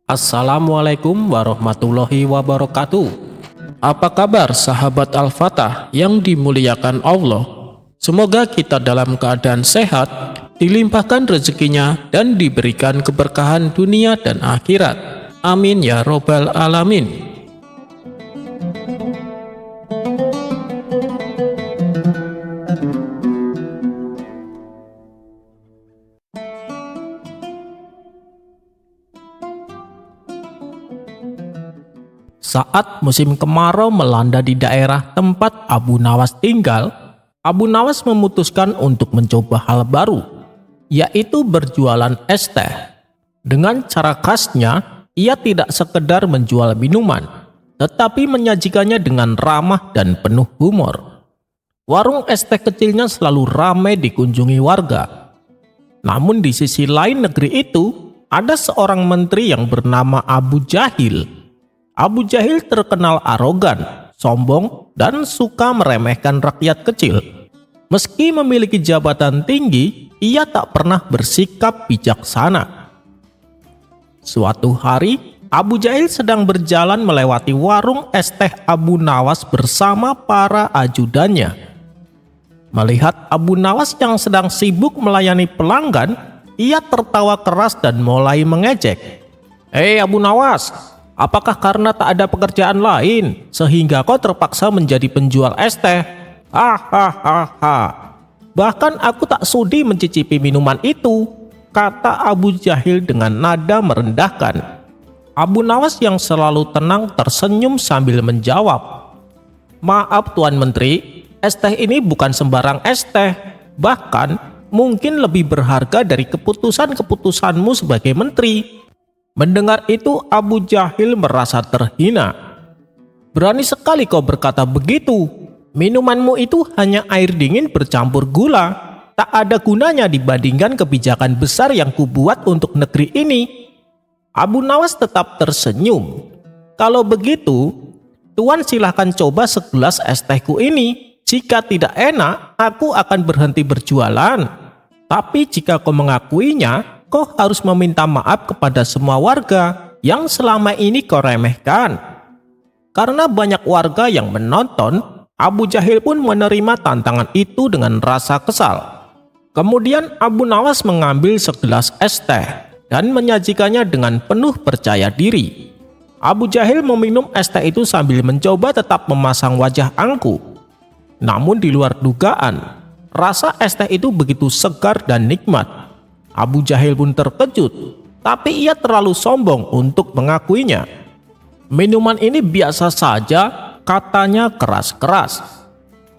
Assalamualaikum warahmatullahi wabarakatuh. Apa kabar sahabat Al-Fatah yang dimuliakan Allah? Semoga kita dalam keadaan sehat, dilimpahkan rezekinya dan diberikan keberkahan dunia dan akhirat. Amin ya robbal alamin. Saat musim kemarau melanda di daerah tempat Abu Nawas tinggal, Abu Nawas memutuskan untuk mencoba hal baru, yaitu berjualan es teh. Dengan cara khasnya, ia tidak sekedar menjual minuman, tetapi menyajikannya dengan ramah dan penuh humor. Warung es teh kecilnya selalu ramai dikunjungi warga. Namun di sisi lain negeri itu, ada seorang menteri yang bernama Abu Jahil. Abu Jahil terkenal arogan, sombong, dan suka meremehkan rakyat kecil. Meski memiliki jabatan tinggi, ia tak pernah bersikap bijaksana. Suatu hari, Abu Jahil sedang berjalan melewati warung es teh Abu Nawas bersama para ajudannya. Melihat Abu Nawas yang sedang sibuk melayani pelanggan, ia tertawa keras dan mulai mengejek. "Hei Abu Nawas, apakah karena tak ada pekerjaan lain sehingga kau terpaksa menjadi penjual es teh? Hahaha. Bahkan aku tak sudi mencicipi minuman itu," kata Abu Jahil dengan nada merendahkan. Abu Nawas yang selalu tenang tersenyum sambil menjawab, "Maaf Tuan Menteri, es teh ini bukan sembarang es teh. Bahkan mungkin lebih berharga dari keputusan-keputusanmu sebagai menteri." Mendengar itu, Abu Jahil merasa terhina. "Berani sekali kau berkata begitu. Minumanmu itu hanya air dingin bercampur gula. Tak ada gunanya dibandingkan kebijakan besar yang kubuat untuk negeri ini." Abu Nawas tetap tersenyum. "Kalau begitu, Tuan silahkan coba segelas es tehku ini. Jika tidak enak, aku akan berhenti berjualan. Tapi jika kau mengakuinya, kau harus meminta maaf kepada semua warga yang selama ini kau remehkan." Karena banyak warga yang menonton, Abu Jahil pun menerima tantangan itu dengan rasa kesal. Kemudian Abu Nawas mengambil segelas es teh dan menyajikannya dengan penuh percaya diri. Abu Jahil meminum es teh itu sambil mencoba tetap memasang wajah angkuh. Namun di luar dugaan, rasa es teh itu begitu segar dan nikmat. Abu Jahil pun terkejut, tapi ia terlalu sombong untuk mengakuinya. "Minuman ini biasa saja," katanya keras-keras.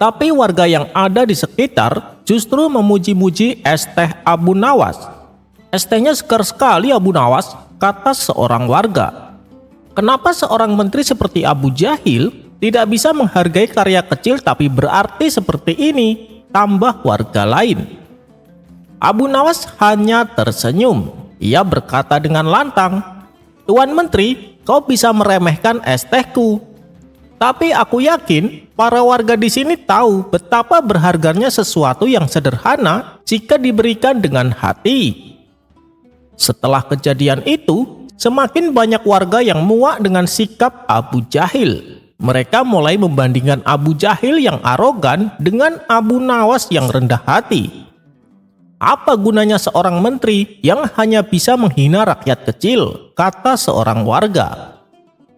Tapi warga yang ada di sekitar justru memuji-muji es teh Abu Nawas. "Es tehnya segar sekali Abu Nawas," kata seorang warga. Kenapa seorang menteri seperti Abu Jahil tidak bisa menghargai karya kecil tapi berarti seperti ini, tambah warga lain. Abu Nawas hanya tersenyum. Ia berkata dengan lantang, "Tuan Menteri, kau bisa meremehkan es tehku. Tapi aku yakin para warga di sini tahu betapa berharganya sesuatu yang sederhana jika diberikan dengan hati." Setelah kejadian itu, semakin banyak warga yang muak dengan sikap Abu Jahil. Mereka mulai membandingkan Abu Jahil yang arogan dengan Abu Nawas yang rendah hati. "Apa gunanya seorang menteri yang hanya bisa menghina rakyat kecil?" kata seorang warga.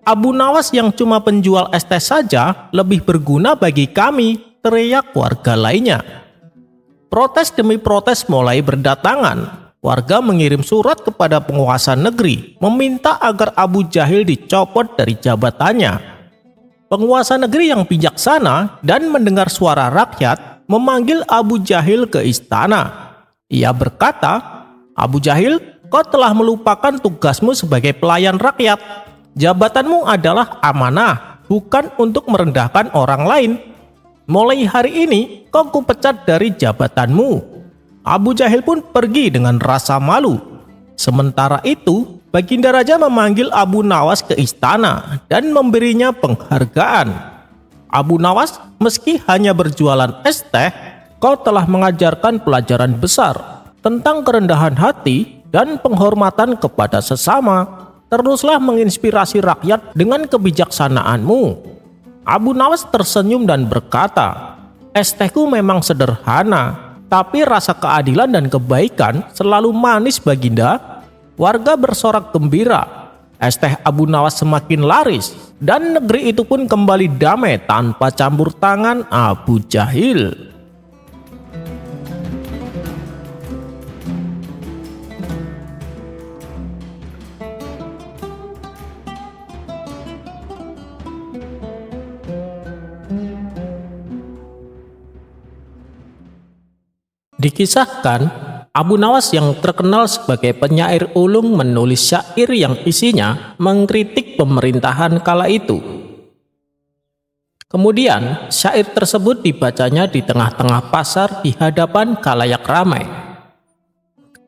"Abu Nawas yang cuma penjual es teh saja lebih berguna bagi kami," teriak warga lainnya. Protes demi protes mulai berdatangan. Warga mengirim surat kepada penguasa negeri meminta agar Abu Jahil dicopot dari jabatannya. Penguasa negeri yang bijaksana dan mendengar suara rakyat memanggil Abu Jahil ke istana. Ia berkata, "Abu Jahil, kau telah melupakan tugasmu sebagai pelayan rakyat. Jabatanmu adalah amanah, bukan untuk merendahkan orang lain. Mulai hari ini, kau kupecat dari jabatanmu." Abu Jahil pun pergi dengan rasa malu. Sementara itu, Baginda Raja memanggil Abu Nawas ke istana dan memberinya penghargaan. "Abu Nawas, meski hanya berjualan es teh, kau telah mengajarkan pelajaran besar tentang kerendahan hati dan penghormatan kepada sesama. Teruslah menginspirasi rakyat dengan kebijaksanaanmu." Abu Nawas tersenyum dan berkata, "Es tehku memang sederhana, tapi rasa keadilan dan kebaikan selalu manis, Baginda." Warga bersorak gembira. Es teh Abu Nawas semakin laris, dan negeri itu pun kembali damai tanpa campur tangan Abu Jahil. Dikisahkan, Abu Nawas yang terkenal sebagai penyair ulung menulis syair yang isinya mengkritik pemerintahan kala itu. Kemudian, syair tersebut dibacanya di tengah-tengah pasar di hadapan khalayak ramai.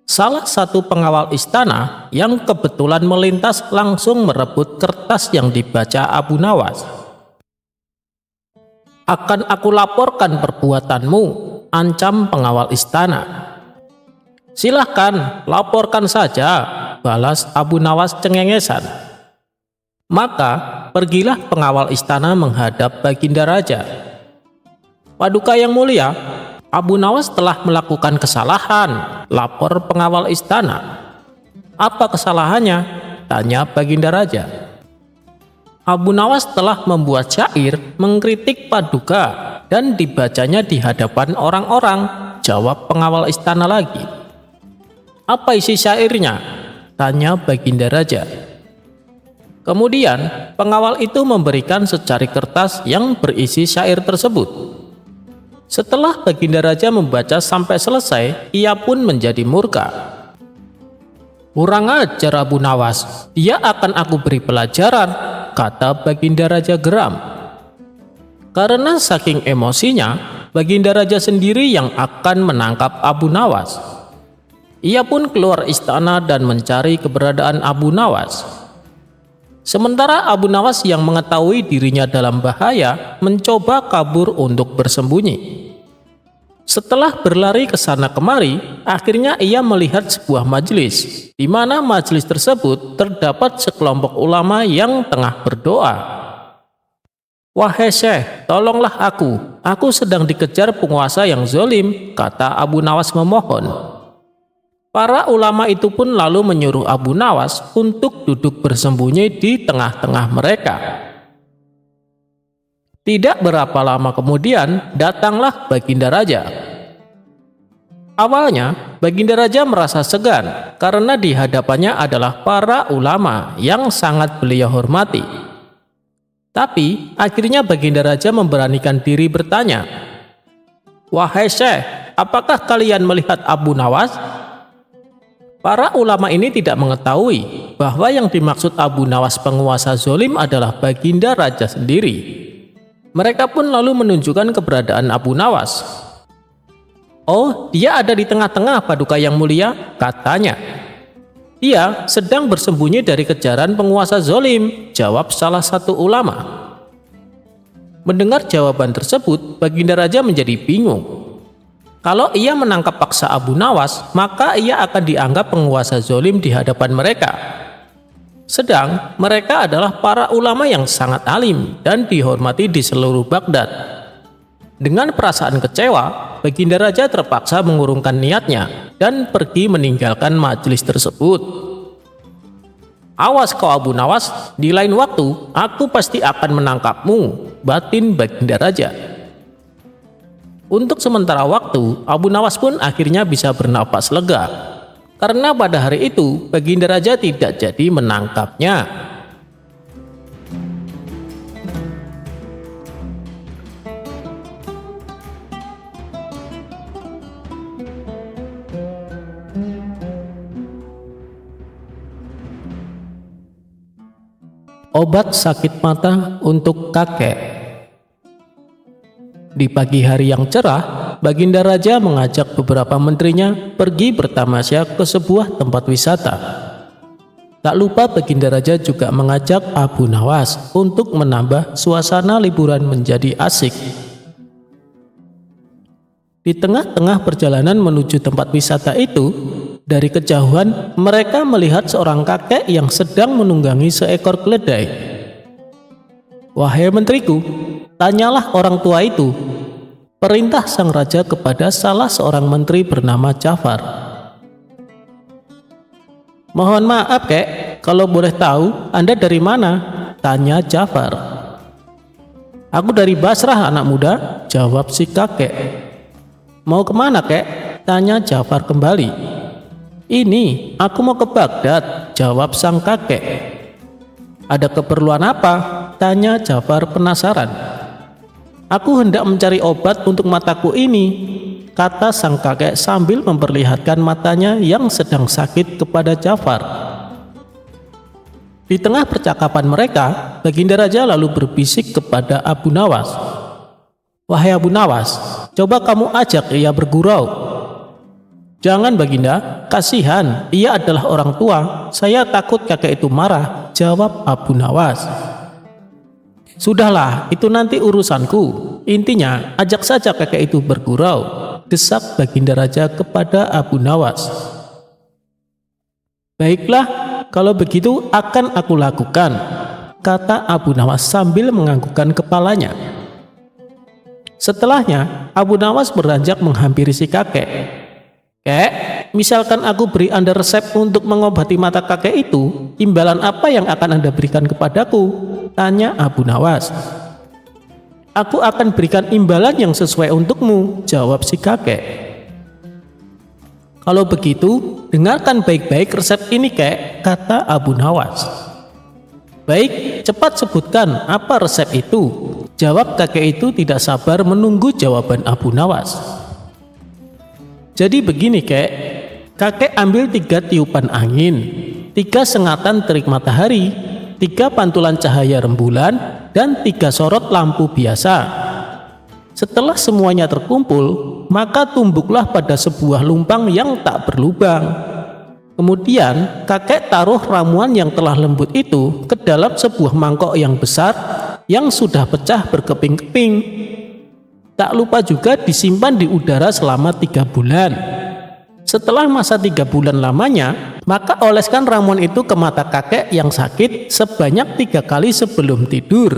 Salah satu pengawal istana yang kebetulan melintas langsung merebut kertas yang dibaca Abu Nawas. "Akan aku laporkan perbuatanmu," ancam pengawal istana. "Silahkan, laporkan saja," balas Abu Nawas cengengesan. Maka pergilah pengawal istana menghadap Baginda Raja. "Paduka yang mulia, Abu Nawas telah melakukan kesalahan," lapor pengawal istana. "Apa kesalahannya?" tanya Baginda Raja. "Abu Nawas telah membuat syair mengkritik Paduka dan dibacanya di hadapan orang-orang," jawab pengawal istana lagi. "Apa isi syairnya?" tanya Baginda Raja. Kemudian pengawal itu memberikan secari kertas yang berisi syair tersebut. Setelah Baginda Raja membaca sampai selesai, ia pun menjadi murka. "Kurang ajar Abu Nawas, dia akan aku beri pelajaran," kata Baginda Raja geram. Karena saking emosinya, Baginda Raja sendiri yang akan menangkap Abu Nawas. Ia pun keluar istana dan mencari keberadaan Abu Nawas. Sementara Abu Nawas yang mengetahui dirinya dalam bahaya mencoba kabur untuk bersembunyi. Setelah berlari ke sana kemari, akhirnya ia melihat sebuah majelis, di mana majelis tersebut terdapat sekelompok ulama yang tengah berdoa. "Wahai Syekh, tolonglah aku sedang dikejar penguasa yang zalim," kata Abu Nawas memohon. Para ulama itu pun lalu menyuruh Abu Nawas untuk duduk bersembunyi di tengah-tengah mereka. Tidak berapa lama kemudian, datanglah Baginda Raja. Awalnya, Baginda Raja merasa segan karena di hadapannya adalah para ulama yang sangat beliau hormati. Tapi, akhirnya Baginda Raja memberanikan diri bertanya, "Wahai Syekh, apakah kalian melihat Abu Nawas?" Para ulama ini tidak mengetahui bahwa yang dimaksud Abu Nawas penguasa zalim adalah Baginda Raja sendiri. Mereka pun lalu menunjukkan keberadaan Abu Nawas. "Oh, dia ada di tengah-tengah, Paduka yang mulia," katanya. "Dia sedang bersembunyi dari kejaran penguasa zalim," jawab salah satu ulama. Mendengar jawaban tersebut, Baginda Raja menjadi bingung. Kalau ia menangkap paksa Abu Nawas, maka ia akan dianggap penguasa zalim di hadapan mereka. Sedang mereka adalah para ulama yang sangat alim dan dihormati di seluruh Baghdad. Dengan perasaan kecewa, Baginda Raja terpaksa mengurungkan niatnya dan pergi meninggalkan majelis tersebut. "Awas kau Abu Nawas, di lain waktu aku pasti akan menangkapmu," batin Baginda Raja. Untuk sementara waktu, Abu Nawas pun akhirnya bisa bernapas lega, karena pada hari itu Baginda Raja tidak jadi menangkapnya. Obat sakit mata untuk kakek. Di pagi hari yang cerah, Baginda Raja mengajak beberapa menterinya pergi bertamasya ke sebuah tempat wisata. Tak lupa Baginda Raja juga mengajak Abu Nawas untuk menambah suasana liburan menjadi asik. Di tengah-tengah perjalanan menuju tempat wisata itu, dari kejauhan mereka melihat seorang kakek yang sedang menunggangi seekor keledai. "Wahai menteriku," tanyalah orang tua itu, perintah sang raja kepada salah seorang menteri bernama Ja'far. "Mohon maaf kek, kalau boleh tahu Anda dari mana?" tanya Ja'far. "Aku dari Basrah anak muda," jawab si kakek. "Mau kemana kek?" tanya Ja'far kembali. "Ini, aku mau ke Baghdad," jawab sang kakek. "Ada keperluan apa?" tanya Ja'far penasaran. "Aku hendak mencari obat untuk mataku ini," kata sang kakek sambil memperlihatkan matanya yang sedang sakit kepada Ja'far. Di tengah percakapan mereka, Baginda Raja lalu berbisik kepada Abu Nawas. "Wahai Abu Nawas, coba kamu ajak ia bergurau." "Jangan Baginda, kasihan, ia adalah orang tua, saya takut kakek itu marah," jawab Abu Nawas. "Sudahlah, itu nanti urusanku. Intinya, ajak saja kakek itu bergurau," desak Baginda Raja kepada Abu Nawas. "Baiklah, kalau begitu akan aku lakukan," kata Abu Nawas sambil menganggukkan kepalanya. Setelahnya, Abu Nawas beranjak menghampiri si kakek. "Kek, misalkan aku beri Anda resep untuk mengobati mata kakek itu, imbalan apa yang akan Anda berikan kepadaku?" tanya Abu Nawas. "Aku akan berikan imbalan yang sesuai untukmu," jawab si kakek. "Kalau begitu, dengarkan baik-baik resep ini kek," kata Abu Nawas. "Baik, cepat sebutkan apa resep itu," jawab kakek itu tidak sabar menunggu jawaban Abu Nawas. "Jadi begini kek, kakek ambil 3 tiupan angin, 3 sengatan terik matahari, 3 pantulan cahaya rembulan, dan 3 sorot lampu biasa. Setelah semuanya terkumpul, maka tumbuklah pada sebuah lumpang yang tak berlubang. Kemudian kakek taruh ramuan yang telah lembut itu ke dalam sebuah mangkok yang besar yang sudah pecah berkeping-keping. Tak lupa juga disimpan di udara selama 3 bulan. Setelah masa 3 bulan lamanya, maka oleskan ramuan itu ke mata kakek yang sakit sebanyak 3 kali sebelum tidur.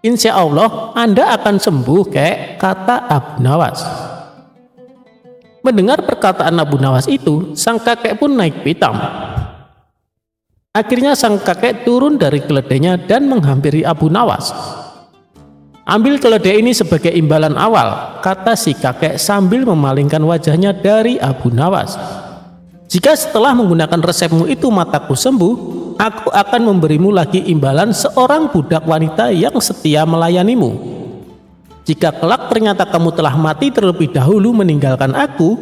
Insya Allah Anda akan sembuh kek," kata Abu Nawas. Mendengar perkataan Abu Nawas itu, sang kakek pun naik pitam. Akhirnya sang kakek turun dari keledainya dan menghampiri Abu Nawas. "Ambil keledai ini sebagai imbalan awal," kata si kakek sambil memalingkan wajahnya dari Abu Nawas. "Jika setelah menggunakan resepmu itu mataku sembuh, aku akan memberimu lagi imbalan seorang budak wanita yang setia melayanimu. Jika kelak ternyata kamu telah mati terlebih dahulu meninggalkan aku,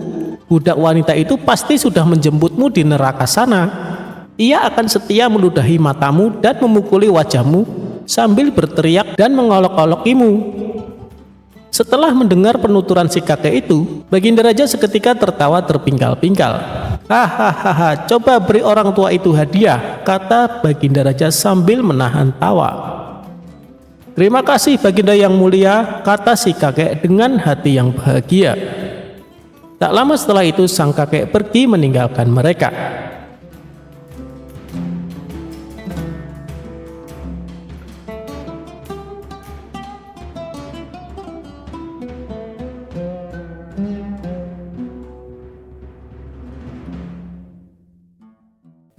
budak wanita itu pasti sudah menjemputmu di neraka sana. Ia akan setia meludahi matamu dan memukuli wajahmu sambil berteriak dan mengolok-olokimu." Setelah mendengar penuturan si kakek itu, Baginda Raja seketika tertawa terpingkal-pingkal. "Hahaha, coba beri orang tua itu hadiah," kata Baginda Raja sambil menahan tawa. "Terima kasih Baginda yang mulia," kata si kakek dengan hati yang bahagia. Tak lama setelah itu sang kakek pergi meninggalkan mereka.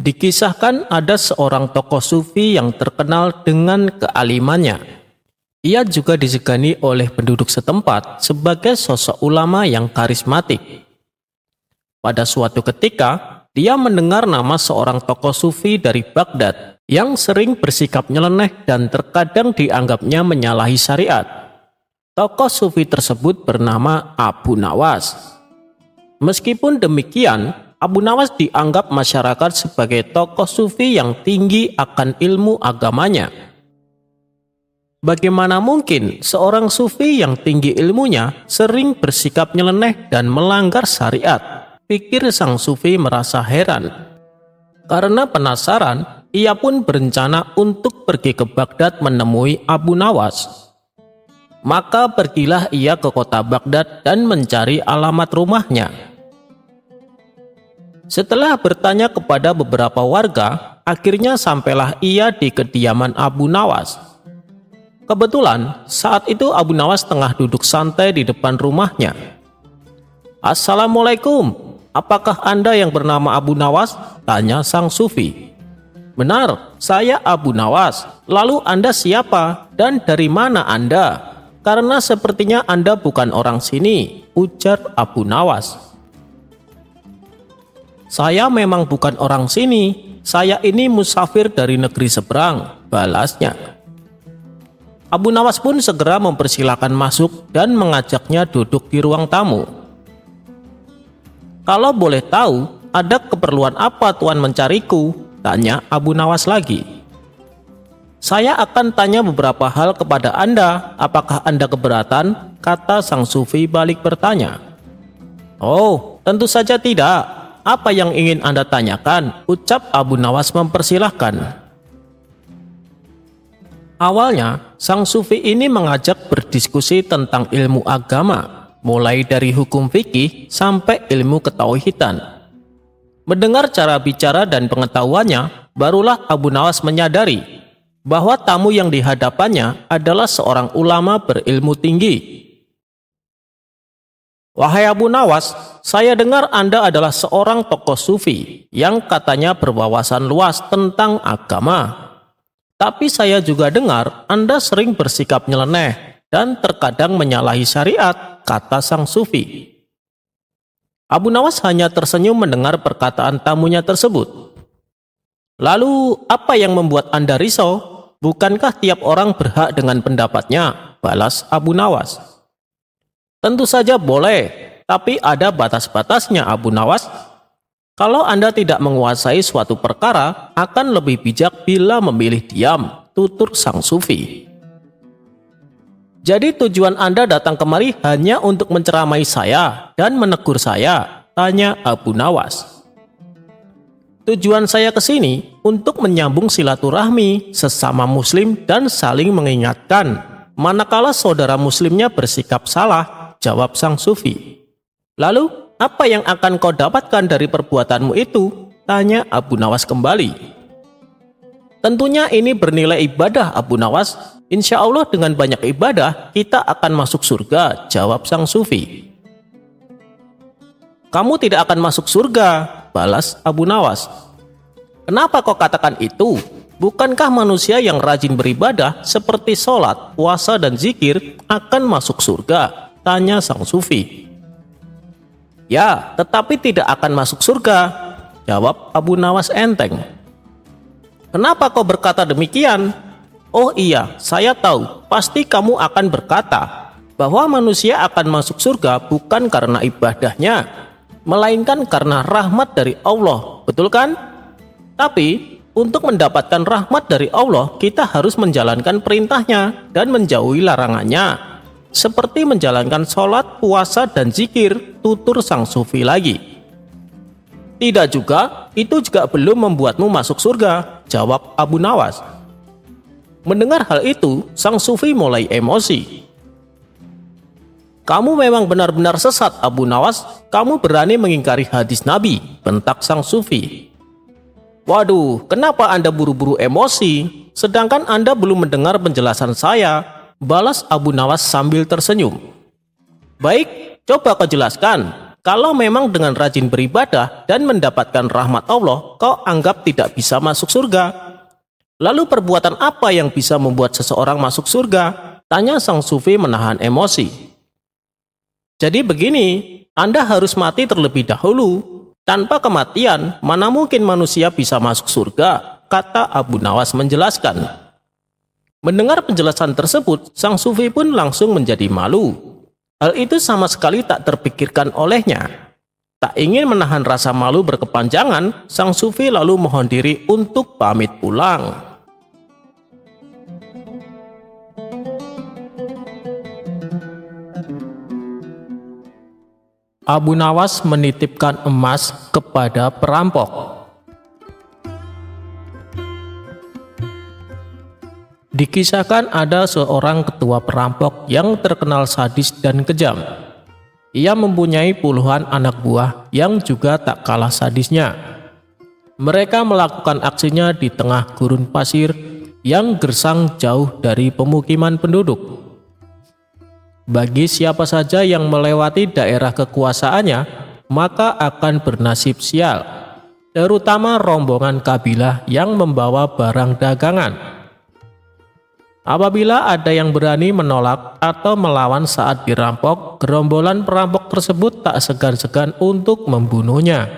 Dikisahkan ada seorang tokoh sufi yang terkenal dengan kealimannya. Ia juga disegani oleh penduduk setempat sebagai sosok ulama yang karismatik. Pada suatu ketika, dia mendengar nama seorang tokoh sufi dari Baghdad yang sering bersikap nyeleneh dan terkadang dianggapnya menyalahi syariat. Tokoh sufi tersebut bernama Abu Nawas. Meskipun demikian, Abu Nawas dianggap masyarakat sebagai tokoh sufi yang tinggi akan ilmu agamanya. Bagaimana mungkin seorang sufi yang tinggi ilmunya sering bersikap nyeleneh dan melanggar syariat? Pikir sang sufi merasa heran. Karena penasaran, ia pun berencana untuk pergi ke Baghdad menemui Abu Nawas. Maka pergilah ia ke kota Baghdad dan mencari alamat rumahnya. Setelah bertanya kepada beberapa warga, akhirnya sampailah ia di kediaman Abu Nawas. Kebetulan saat itu Abu Nawas tengah duduk santai di depan rumahnya. "Assalamualaikum, apakah Anda yang bernama Abu Nawas?" tanya sang sufi. "Benar, saya Abu Nawas. Lalu Anda siapa dan dari mana Anda? Karena sepertinya Anda bukan orang sini," ujar Abu Nawas. "Saya memang bukan orang sini, saya ini musafir dari negeri seberang," balasnya. Abu Nawas pun segera mempersilahkan masuk dan mengajaknya duduk di ruang tamu. "Kalau boleh tahu, ada keperluan apa Tuan mencariku?" tanya Abu Nawas lagi. "Saya akan tanya beberapa hal kepada Anda, apakah Anda keberatan?" kata sang sufi balik bertanya. "Oh, tentu saja tidak. Apa yang ingin Anda tanyakan?" ucap Abu Nawas mempersilahkan. Awalnya, sang sufi ini mengajak berdiskusi tentang ilmu agama, mulai dari hukum fikih sampai ilmu ketauhidan. Mendengar cara bicara dan pengetahuannya, barulah Abu Nawas menyadari bahwa tamu yang dihadapannya adalah seorang ulama berilmu tinggi. "Wahai Abu Nawas, saya dengar Anda adalah seorang tokoh sufi yang katanya berwawasan luas tentang agama. Tapi saya juga dengar Anda sering bersikap nyeleneh dan terkadang menyalahi syariat," kata sang sufi. Abu Nawas hanya tersenyum mendengar perkataan tamunya tersebut. "Lalu apa yang membuat Anda risau? Bukankah tiap orang berhak dengan pendapatnya?" balas Abu Nawas. "Tentu saja boleh, tapi ada batas-batasnya Abu Nawas. Kalau Anda tidak menguasai suatu perkara, akan lebih bijak bila memilih diam," tutur sang sufi. "Jadi tujuan Anda datang kemari hanya untuk menceramai saya dan menegur saya?" tanya Abu Nawas. "Tujuan saya ke sini untuk menyambung silaturahmi sesama muslim dan saling mengingatkan manakala saudara muslimnya bersikap salah," jawab sang sufi. "Lalu, apa yang akan kau dapatkan dari perbuatanmu itu?" tanya Abu Nawas kembali. "Tentunya ini bernilai ibadah Abu Nawas. Insya Allah dengan banyak ibadah, kita akan masuk surga," jawab sang sufi. "Kamu tidak akan masuk surga," balas Abu Nawas. "Kenapa kau katakan itu? Bukankah manusia yang rajin beribadah seperti sholat, puasa, dan zikir akan masuk surga?" tanya sang sufi. "Ya, tetapi tidak akan masuk surga," jawab Abu Nawas enteng. "Kenapa kau berkata demikian?" "Oh iya, saya tahu, pasti kamu akan berkata bahwa manusia akan masuk surga bukan karena ibadahnya, melainkan karena rahmat dari Allah, betul kan? Tapi untuk mendapatkan rahmat dari Allah, kita harus menjalankan perintahnya dan menjauhi larangannya, seperti menjalankan sholat, puasa, dan zikir," tutur sang sufi lagi. "Tidak juga, itu juga belum membuatmu masuk surga," jawab Abu Nawas. Mendengar hal itu, sang sufi mulai emosi. "Kamu memang benar-benar sesat Abu Nawas, kamu berani mengingkari hadis Nabi," bentak sang sufi. "Waduh, kenapa Anda buru-buru emosi? Sedangkan Anda belum mendengar penjelasan saya," balas Abu Nawas sambil tersenyum. "Baik, coba kau jelaskan. Kalau memang dengan rajin beribadah dan mendapatkan rahmat Allah, kau anggap tidak bisa masuk surga. Lalu perbuatan apa yang bisa membuat seseorang masuk surga?" tanya sang sufi menahan emosi. "Jadi begini, Anda harus mati terlebih dahulu. Tanpa kematian, mana mungkin manusia bisa masuk surga?" kata Abu Nawas menjelaskan. Mendengar penjelasan tersebut, sang sufi pun langsung menjadi malu. Hal itu sama sekali tak terpikirkan olehnya. Tak ingin menahan rasa malu berkepanjangan, sang sufi lalu mohon diri untuk pamit pulang. Abu Nawas menitipkan emas kepada perampok. Dikisahkan ada seorang ketua perampok yang terkenal sadis dan kejam. Ia mempunyai puluhan anak buah yang juga tak kalah sadisnya. Mereka melakukan aksinya di tengah gurun pasir yang gersang jauh dari pemukiman penduduk. Bagi siapa saja yang melewati daerah kekuasaannya, maka akan bernasib sial, terutama rombongan kabilah yang membawa barang dagangan. Apabila ada yang berani menolak atau melawan saat dirampok, gerombolan perampok tersebut tak segan-segan untuk membunuhnya.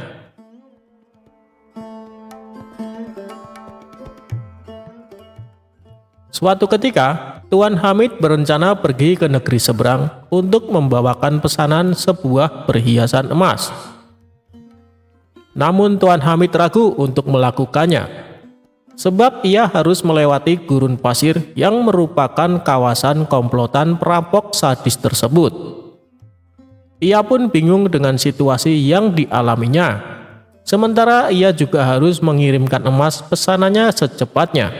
Suatu ketika, Tuan Hamid berencana pergi ke negeri seberang untuk membawakan pesanan sebuah perhiasan emas. Namun Tuan Hamid ragu untuk melakukannya, sebab ia harus melewati gurun pasir yang merupakan kawasan komplotan perampok sadis tersebut. Ia pun bingung dengan situasi yang dialaminya, sementara ia juga harus mengirimkan emas pesanannya secepatnya.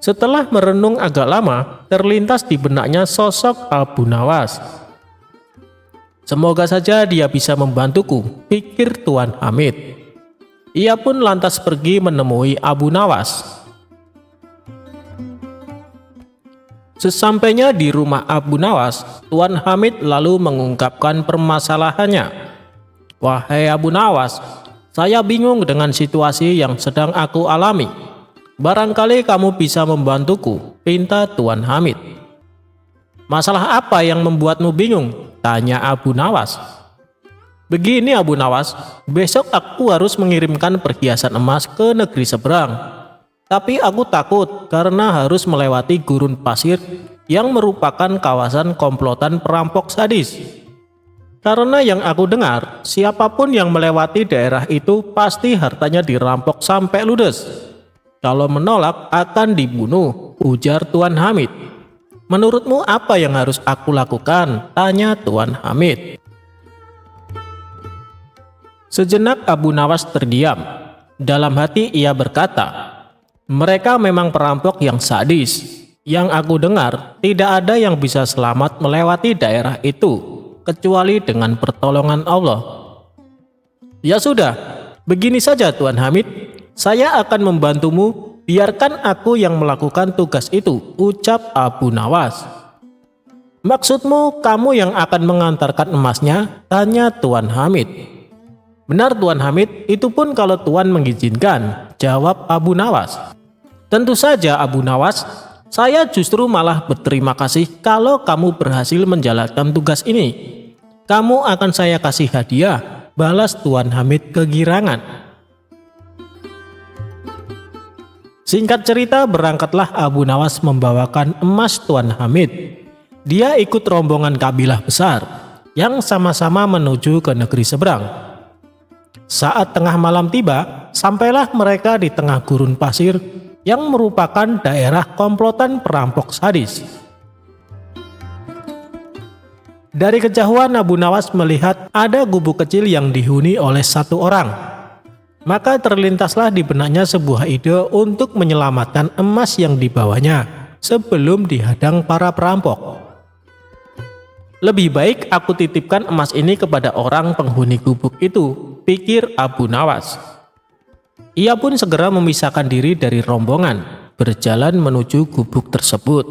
Setelah merenung agak lama, terlintas di benaknya sosok Abu Nawas. Semoga saja dia bisa membantuku, pikir Tuan Hamid. Ia pun lantas pergi menemui Abu Nawas. Sesampainya di rumah Abu Nawas, Tuan Hamid lalu mengungkapkan permasalahannya. "Wahai Abu Nawas, saya bingung dengan situasi yang sedang aku alami. Barangkali kamu bisa membantuku," pinta Tuan Hamid. "Masalah apa yang membuatmu bingung?" tanya Abu Nawas. "Begini Abu Nawas, besok aku harus mengirimkan perhiasan emas ke negeri seberang. Tapi aku takut karena harus melewati gurun pasir yang merupakan kawasan komplotan perampok sadis. Karena yang aku dengar, siapapun yang melewati daerah itu pasti hartanya dirampok sampai ludes. Kalau menolak akan dibunuh," ujar Tuan Hamid. "Menurutmu apa yang harus aku lakukan?" tanya Tuan Hamid. Sejenak Abu Nawas terdiam. Dalam hati ia berkata, "Mereka memang perampok yang sadis. Yang aku dengar, tidak ada yang bisa selamat melewati daerah itu, kecuali dengan pertolongan Allah." "Ya sudah, begini saja Tuan Hamid. Saya akan membantumu, biarkan aku yang melakukan tugas itu," ucap Abu Nawas. "Maksudmu kamu yang akan mengantarkan emasnya?" tanya Tuan Hamid. "Benar Tuan Hamid, itu pun kalau Tuan mengizinkan," jawab Abu Nawas. "Tentu saja Abu Nawas, saya justru malah berterima kasih kalau kamu berhasil menjalankan tugas ini. Kamu akan saya kasih hadiah," balas Tuan Hamid kegirangan. Singkat cerita, berangkatlah Abu Nawas membawakan emas Tuan Hamid. Dia ikut rombongan kabilah besar yang sama-sama menuju ke negeri seberang. Saat tengah malam tiba, sampailah mereka di tengah gurun pasir yang merupakan daerah komplotan perampok sadis. Dari kejauhan Abu Nawas melihat ada gubuk kecil yang dihuni oleh satu orang. Maka terlintaslah di benaknya sebuah ide untuk menyelamatkan emas yang dibawanya sebelum dihadang para perampok. "Lebih baik aku titipkan emas ini kepada orang penghuni gubuk itu," pikir Abu Nawas. Ia pun segera memisahkan diri dari rombongan, berjalan menuju gubuk tersebut.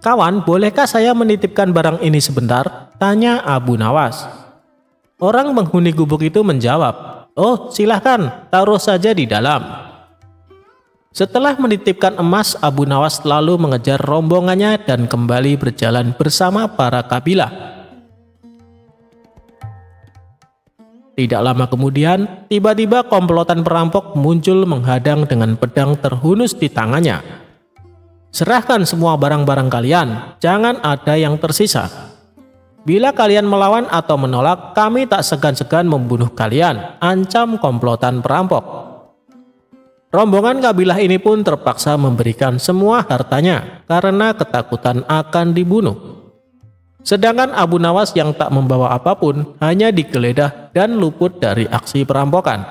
"Kawan, bolehkah saya menitipkan barang ini sebentar?" tanya Abu Nawas. Orang penghuni gubuk itu menjawab, "Oh, silahkan, taruh saja di dalam." Setelah menitipkan emas, Abu Nawas lalu mengejar rombongannya dan kembali berjalan bersama para kabilah. Tidak lama kemudian, tiba-tiba komplotan perampok muncul menghadang dengan pedang terhunus di tangannya. "Serahkan semua barang-barang kalian, jangan ada yang tersisa. Bila kalian melawan atau menolak, kami tak segan-segan membunuh kalian," ancam komplotan perampok. Rombongan kabilah ini pun terpaksa memberikan semua hartanya karena ketakutan akan dibunuh. Sedangkan Abu Nawas yang tak membawa apapun hanya digeledah dan luput dari aksi perampokan.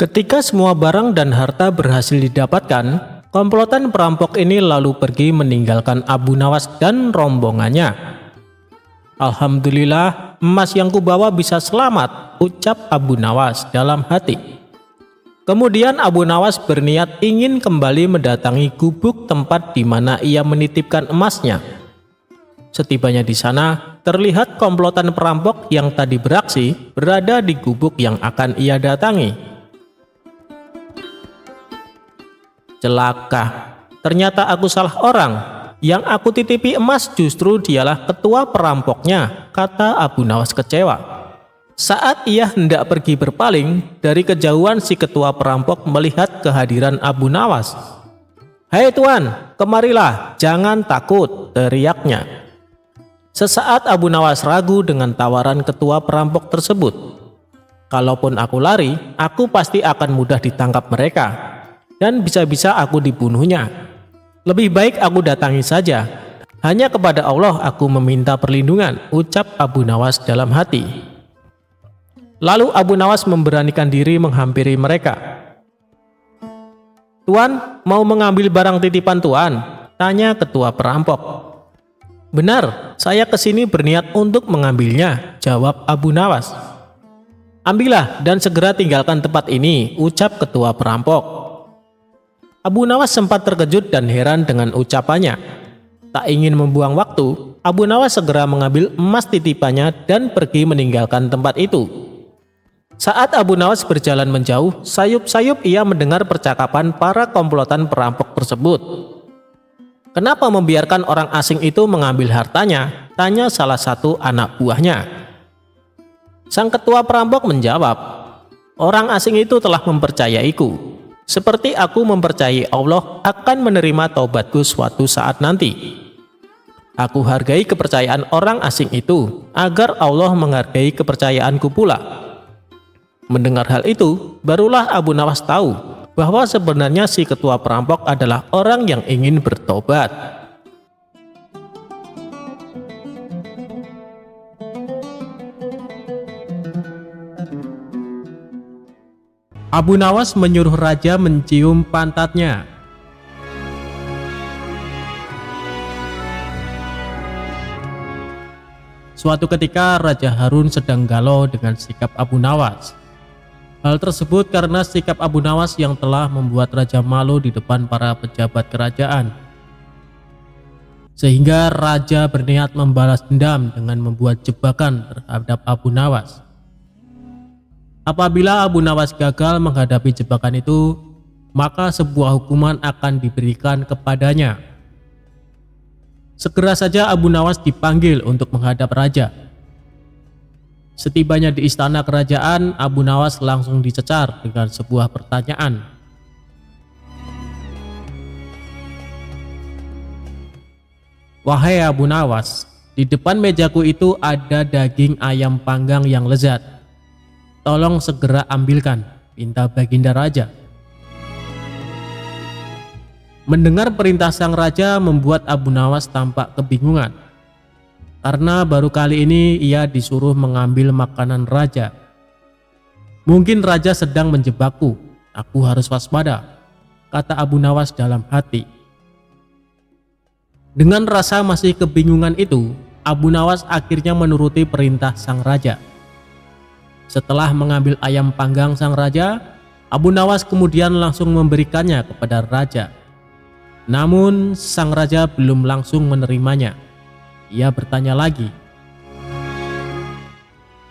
Ketika semua barang dan harta berhasil didapatkan, komplotan perampok ini lalu pergi meninggalkan Abu Nawas dan rombongannya. "Alhamdulillah, emas yang kubawa bisa selamat," ucap Abu Nawas dalam hati. Kemudian Abu Nawas berniat ingin kembali mendatangi gubuk tempat di mana ia menitipkan emasnya. Setibanya di sana, terlihat komplotan perampok yang tadi beraksi berada di gubuk yang akan ia datangi. "Celaka, ternyata aku salah orang. Yang aku titipi emas justru dialah ketua perampoknya," kata Abu Nawas kecewa. Saat ia hendak pergi berpaling, dari kejauhan si ketua perampok melihat kehadiran Abu Nawas. "Hei tuan, kemarilah, jangan takut," teriaknya. Sesaat Abu Nawas ragu dengan tawaran ketua perampok tersebut. "Kalaupun aku lari, aku pasti akan mudah ditangkap mereka, dan bisa-bisa aku dibunuhnya. Lebih baik aku datangi saja. Hanya kepada Allah aku meminta perlindungan," ucap Abu Nawas dalam hati. Lalu Abu Nawas memberanikan diri menghampiri mereka. "Tuan, mau mengambil barang titipan Tuan?" tanya ketua perampok. "Benar, saya kesini berniat untuk mengambilnya," jawab Abu Nawas. "Ambillah dan segera tinggalkan tempat ini," ucap ketua perampok. Abu Nawas sempat terkejut dan heran dengan ucapannya. Tak ingin membuang waktu, Abu Nawas segera mengambil emas titipannya dan pergi meninggalkan tempat itu. Saat Abu Nawas berjalan menjauh, sayup-sayup ia mendengar percakapan para komplotan perampok tersebut. "Kenapa membiarkan orang asing itu mengambil hartanya?" tanya salah satu anak buahnya. Sang ketua perampok menjawab, "Orang asing itu telah mempercayaiku. Seperti aku mempercayai Allah akan menerima taubatku suatu saat nanti. Aku hargai kepercayaan orang asing itu, agar Allah menghargai kepercayaanku pula." Mendengar hal itu, barulah Abu Nawas tahu bahwa sebenarnya si ketua perampok adalah orang yang ingin bertobat. Abu Nawas menyuruh raja mencium pantatnya. Suatu ketika Raja Harun sedang galau dengan sikap Abu Nawas. Hal tersebut karena sikap Abu Nawas yang telah membuat raja malu di depan para pejabat kerajaan. Sehingga raja berniat membalas dendam dengan membuat jebakan terhadap Abu Nawas. Apabila Abu Nawas gagal menghadapi jebakan itu, maka sebuah hukuman akan diberikan kepadanya. Segera saja Abu Nawas dipanggil untuk menghadap raja. Setibanya di istana kerajaan, Abu Nawas langsung dicecar dengan sebuah pertanyaan. "Wahai Abu Nawas, di depan mejaku itu ada daging ayam panggang yang lezat. Tolong segera ambilkan," pinta baginda raja. Mendengar perintah sang raja membuat Abu Nawas tampak kebingungan. Karena baru kali ini ia disuruh mengambil makanan raja. "Mungkin raja sedang menjebakku, aku harus waspada," kata Abu Nawas dalam hati. Dengan rasa masih kebingungan itu, Abu Nawas akhirnya menuruti perintah sang raja. Setelah mengambil ayam panggang sang raja, Abu Nawas kemudian langsung memberikannya kepada raja. Namun sang raja belum langsung menerimanya. Ia bertanya lagi,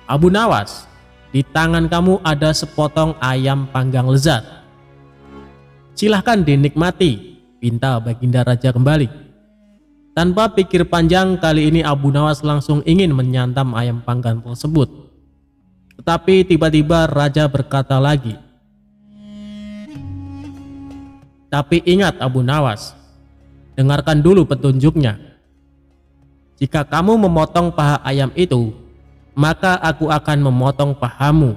"Abu Nawas, di tangan kamu ada sepotong ayam panggang lezat. Silahkan dinikmati," pinta baginda raja kembali. Tanpa pikir panjang, kali ini Abu Nawas langsung ingin menyantap ayam panggang tersebut. Tetapi tiba-tiba raja berkata lagi, "Tapi ingat Abu Nawas, dengarkan dulu petunjuknya. Jika kamu memotong paha ayam itu, maka aku akan memotong pahamu.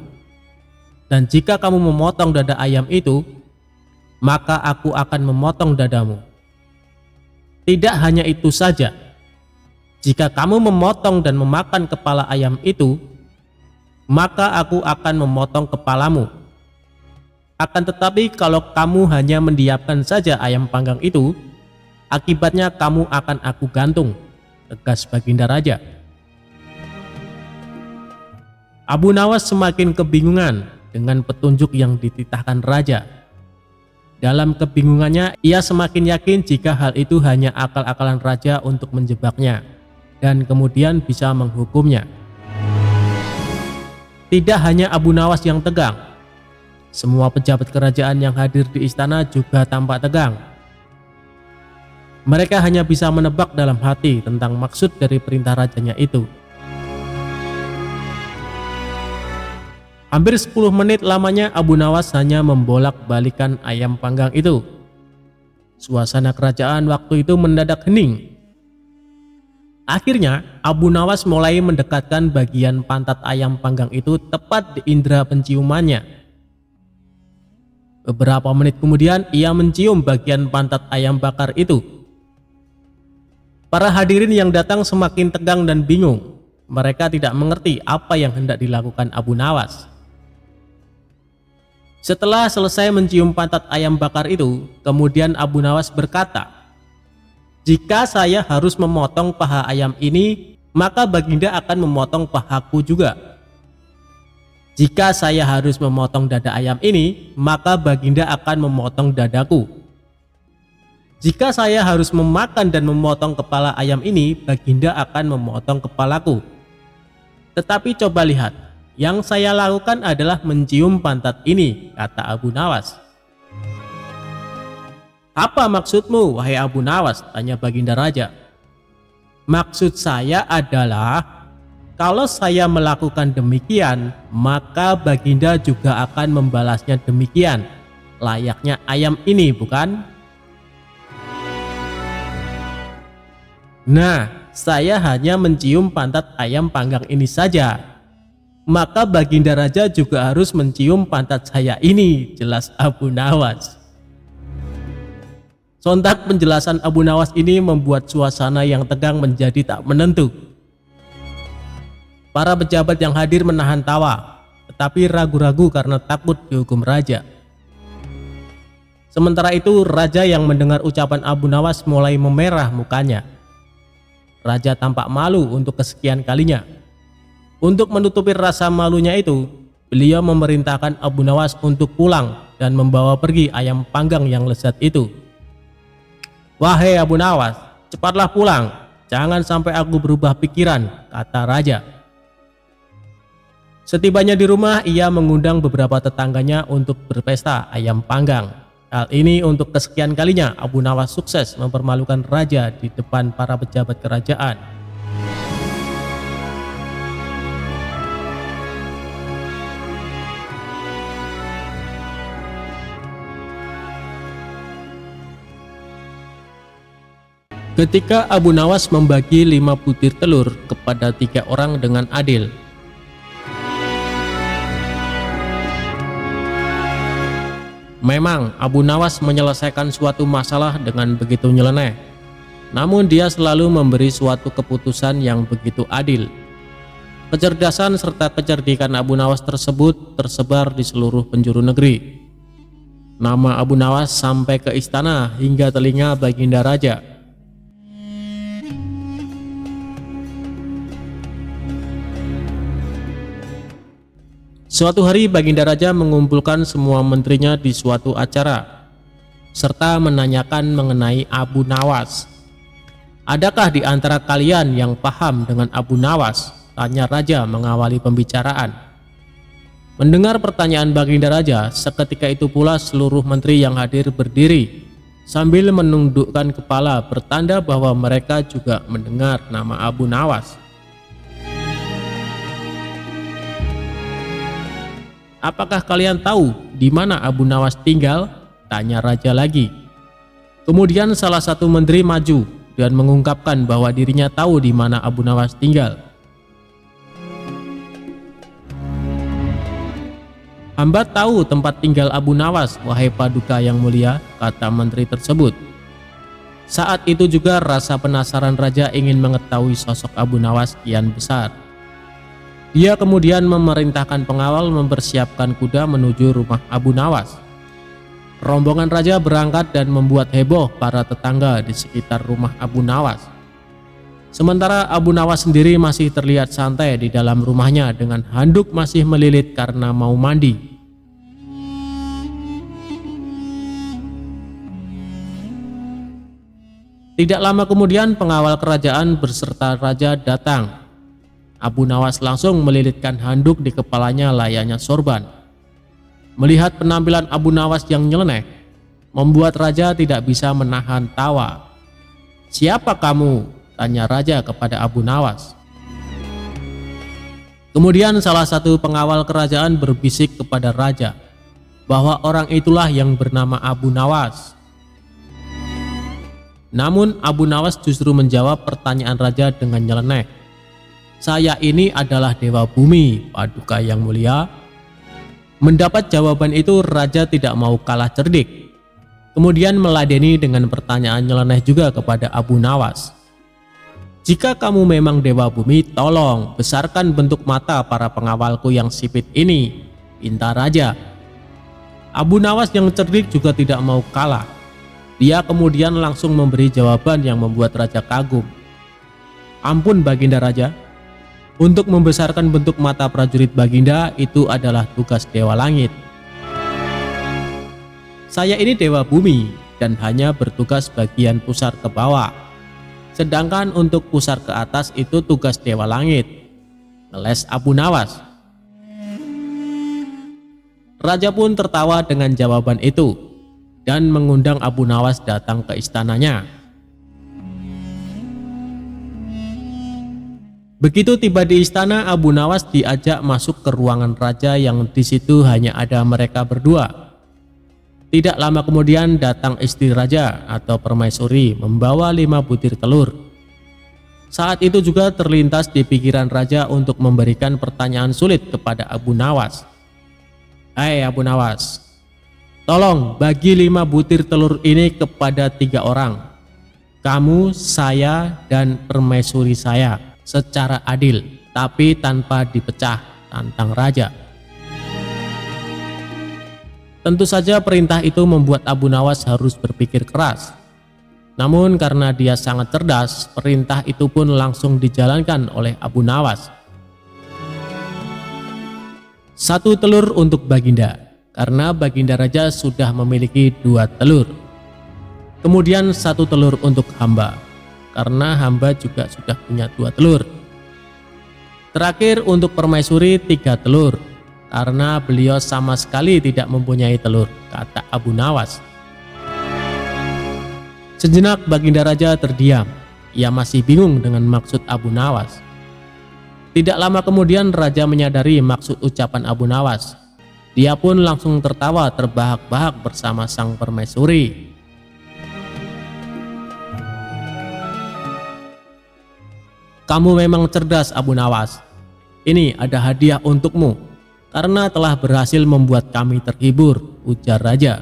Dan jika kamu memotong dada ayam itu, maka aku akan memotong dadamu. Tidak hanya itu saja, jika kamu memotong dan memakan kepala ayam itu, maka aku akan memotong kepalamu. Akan tetapi kalau kamu hanya mendiamkan saja ayam panggang itu, akibatnya kamu akan aku gantung," tegas Baginda Raja. Abu Nawas semakin kebingungan dengan petunjuk yang dititahkan raja. Dalam kebingungannya, ia semakin yakin jika hal itu hanya akal-akalan raja untuk menjebaknya dan kemudian bisa menghukumnya. Tidak hanya Abu Nawas yang tegang, semua pejabat kerajaan yang hadir di istana juga tampak tegang. Mereka hanya bisa menebak dalam hati tentang maksud dari perintah rajanya itu. Hampir 10 menit lamanya Abu Nawas hanya membolak-balikan ayam panggang itu. Suasana kerajaan waktu itu mendadak hening. Akhirnya Abu Nawas mulai mendekatkan bagian pantat ayam panggang itu tepat di indera penciumannya. Beberapa menit kemudian ia mencium bagian pantat ayam bakar itu. Para hadirin yang datang semakin tegang dan bingung. Mereka tidak mengerti apa yang hendak dilakukan Abu Nawas. Setelah selesai mencium pantat ayam bakar itu, kemudian Abu Nawas berkata, "Jika saya harus memotong paha ayam ini, maka Baginda akan memotong pahaku juga. Jika saya harus memotong dada ayam ini, maka Baginda akan memotong dadaku. Jika saya harus memakan dan memotong kepala ayam ini, Baginda akan memotong kepalaku. Tetapi coba lihat, yang saya lakukan adalah mencium pantat ini," kata Abu Nawas. "Apa maksudmu, wahai Abu Nawas?" tanya Baginda Raja. "Maksud saya adalah, kalau saya melakukan demikian, maka Baginda juga akan membalasnya demikian. Layaknya ayam ini, bukan? Nah, saya hanya mencium pantat ayam panggang ini saja. Maka Baginda Raja juga harus mencium pantat saya ini," jelas Abu Nawas. Sontak penjelasan Abu Nawas ini membuat suasana yang tegang menjadi tak menentu. Para pejabat yang hadir menahan tawa, tetapi ragu-ragu karena takut dihukum raja. Sementara itu, raja yang mendengar ucapan Abu Nawas mulai memerah mukanya. Raja tampak malu untuk kesekian kalinya. Untuk menutupi rasa malunya itu, beliau memerintahkan Abu Nawas untuk pulang dan membawa pergi ayam panggang yang lezat itu. "Wahai Abu Nawas, cepatlah pulang, jangan sampai aku berubah pikiran," kata raja. Setibanya di rumah, ia mengundang beberapa tetangganya untuk berpesta ayam panggang. Hal ini untuk kesekian kalinya Abu Nawas sukses mempermalukan raja di depan para pejabat kerajaan. Ketika Abu Nawas membagi 5 butir telur kepada 3 orang dengan adil, memang Abu Nawas menyelesaikan suatu masalah dengan begitu nyeleneh, namun dia selalu memberi suatu keputusan yang begitu adil. Kecerdasan serta kecerdikan Abu Nawas tersebut tersebar di seluruh penjuru negeri. Nama Abu Nawas sampai ke istana hingga telinga Baginda Raja. Suatu hari Baginda Raja mengumpulkan semua menterinya di suatu acara, serta menanyakan mengenai Abu Nawas. "Adakah di antara kalian yang paham dengan Abu Nawas?" tanya Raja mengawali pembicaraan. Mendengar pertanyaan Baginda Raja, seketika itu pula seluruh menteri yang hadir berdiri, sambil menundukkan kepala bertanda bahwa mereka juga mendengar nama Abu Nawas. "Apakah kalian tahu di mana Abu Nawas tinggal?" tanya Raja lagi. Kemudian salah satu menteri maju dan mengungkapkan bahwa dirinya tahu di mana Abu Nawas tinggal. "Hamba tahu tempat tinggal Abu Nawas, wahai Paduka yang mulia," kata menteri tersebut. Saat itu juga rasa penasaran Raja ingin mengetahui sosok Abu Nawas kian besar. Dia kemudian memerintahkan pengawal mempersiapkan kuda menuju rumah Abu Nawas. Rombongan raja berangkat dan membuat heboh para tetangga di sekitar rumah Abu Nawas. Sementara Abu Nawas sendiri masih terlihat santai di dalam rumahnya dengan handuk masih melilit karena mau mandi. Tidak lama kemudian pengawal kerajaan beserta raja datang. Abu Nawas langsung melilitkan handuk di kepalanya layaknya sorban. Melihat penampilan Abu Nawas yang nyeleneh, membuat raja tidak bisa menahan tawa. "Siapa kamu?" tanya raja kepada Abu Nawas. Kemudian salah satu pengawal kerajaan berbisik kepada raja bahwa orang itulah yang bernama Abu Nawas. Namun Abu Nawas justru menjawab pertanyaan raja dengan nyeleneh. "Saya ini adalah Dewa Bumi, Paduka yang mulia." Mendapat jawaban itu, raja tidak mau kalah cerdik. Kemudian meladeni dengan pertanyaan nyeleneh juga kepada Abu Nawas. "Jika kamu memang Dewa Bumi, tolong besarkan bentuk mata para pengawalku yang sipit ini," pinta raja. Abu Nawas yang cerdik juga tidak mau kalah. Dia kemudian langsung memberi jawaban yang membuat raja kagum. "Ampun Baginda Raja, untuk membesarkan bentuk mata prajurit Baginda itu adalah tugas Dewa Langit. Saya ini Dewa Bumi dan hanya bertugas bagian pusar ke bawah. Sedangkan untuk pusar ke atas itu tugas Dewa Langit," ngeles Abu Nawas. Raja pun tertawa dengan jawaban itu dan mengundang Abu Nawas datang ke istananya. Begitu tiba di istana, Abu Nawas diajak masuk ke ruangan raja yang di situ hanya ada mereka berdua. Tidak lama kemudian datang istri raja atau permaisuri membawa 5 butir telur. Saat itu juga terlintas di pikiran raja untuk memberikan pertanyaan sulit kepada Abu Nawas. "Hai Abu Nawas, tolong bagi 5 butir telur ini kepada 3 orang. Kamu, saya, dan permaisuri saya secara adil, tapi tanpa dipecah," tantang raja. Tentu saja perintah itu membuat Abu Nawas harus berpikir keras. Namun karena dia sangat cerdas, perintah itu pun langsung dijalankan oleh Abu Nawas. 1 telur untuk Baginda, karena Baginda Raja sudah memiliki 2 telur. Kemudian 1 telur untuk hamba, karena hamba juga sudah punya 2 telur. Terakhir untuk permaisuri 3 telur, karena beliau sama sekali tidak mempunyai telur, kata Abu Nawas. Sejenak Baginda Raja terdiam. Ia masih bingung dengan maksud Abu Nawas. Tidak lama kemudian raja menyadari maksud ucapan Abu Nawas. Dia pun langsung tertawa terbahak-bahak bersama sang permaisuri. "Kamu memang cerdas Abu Nawas. Ini ada hadiah untukmu karena telah berhasil membuat kami terhibur," ujar raja.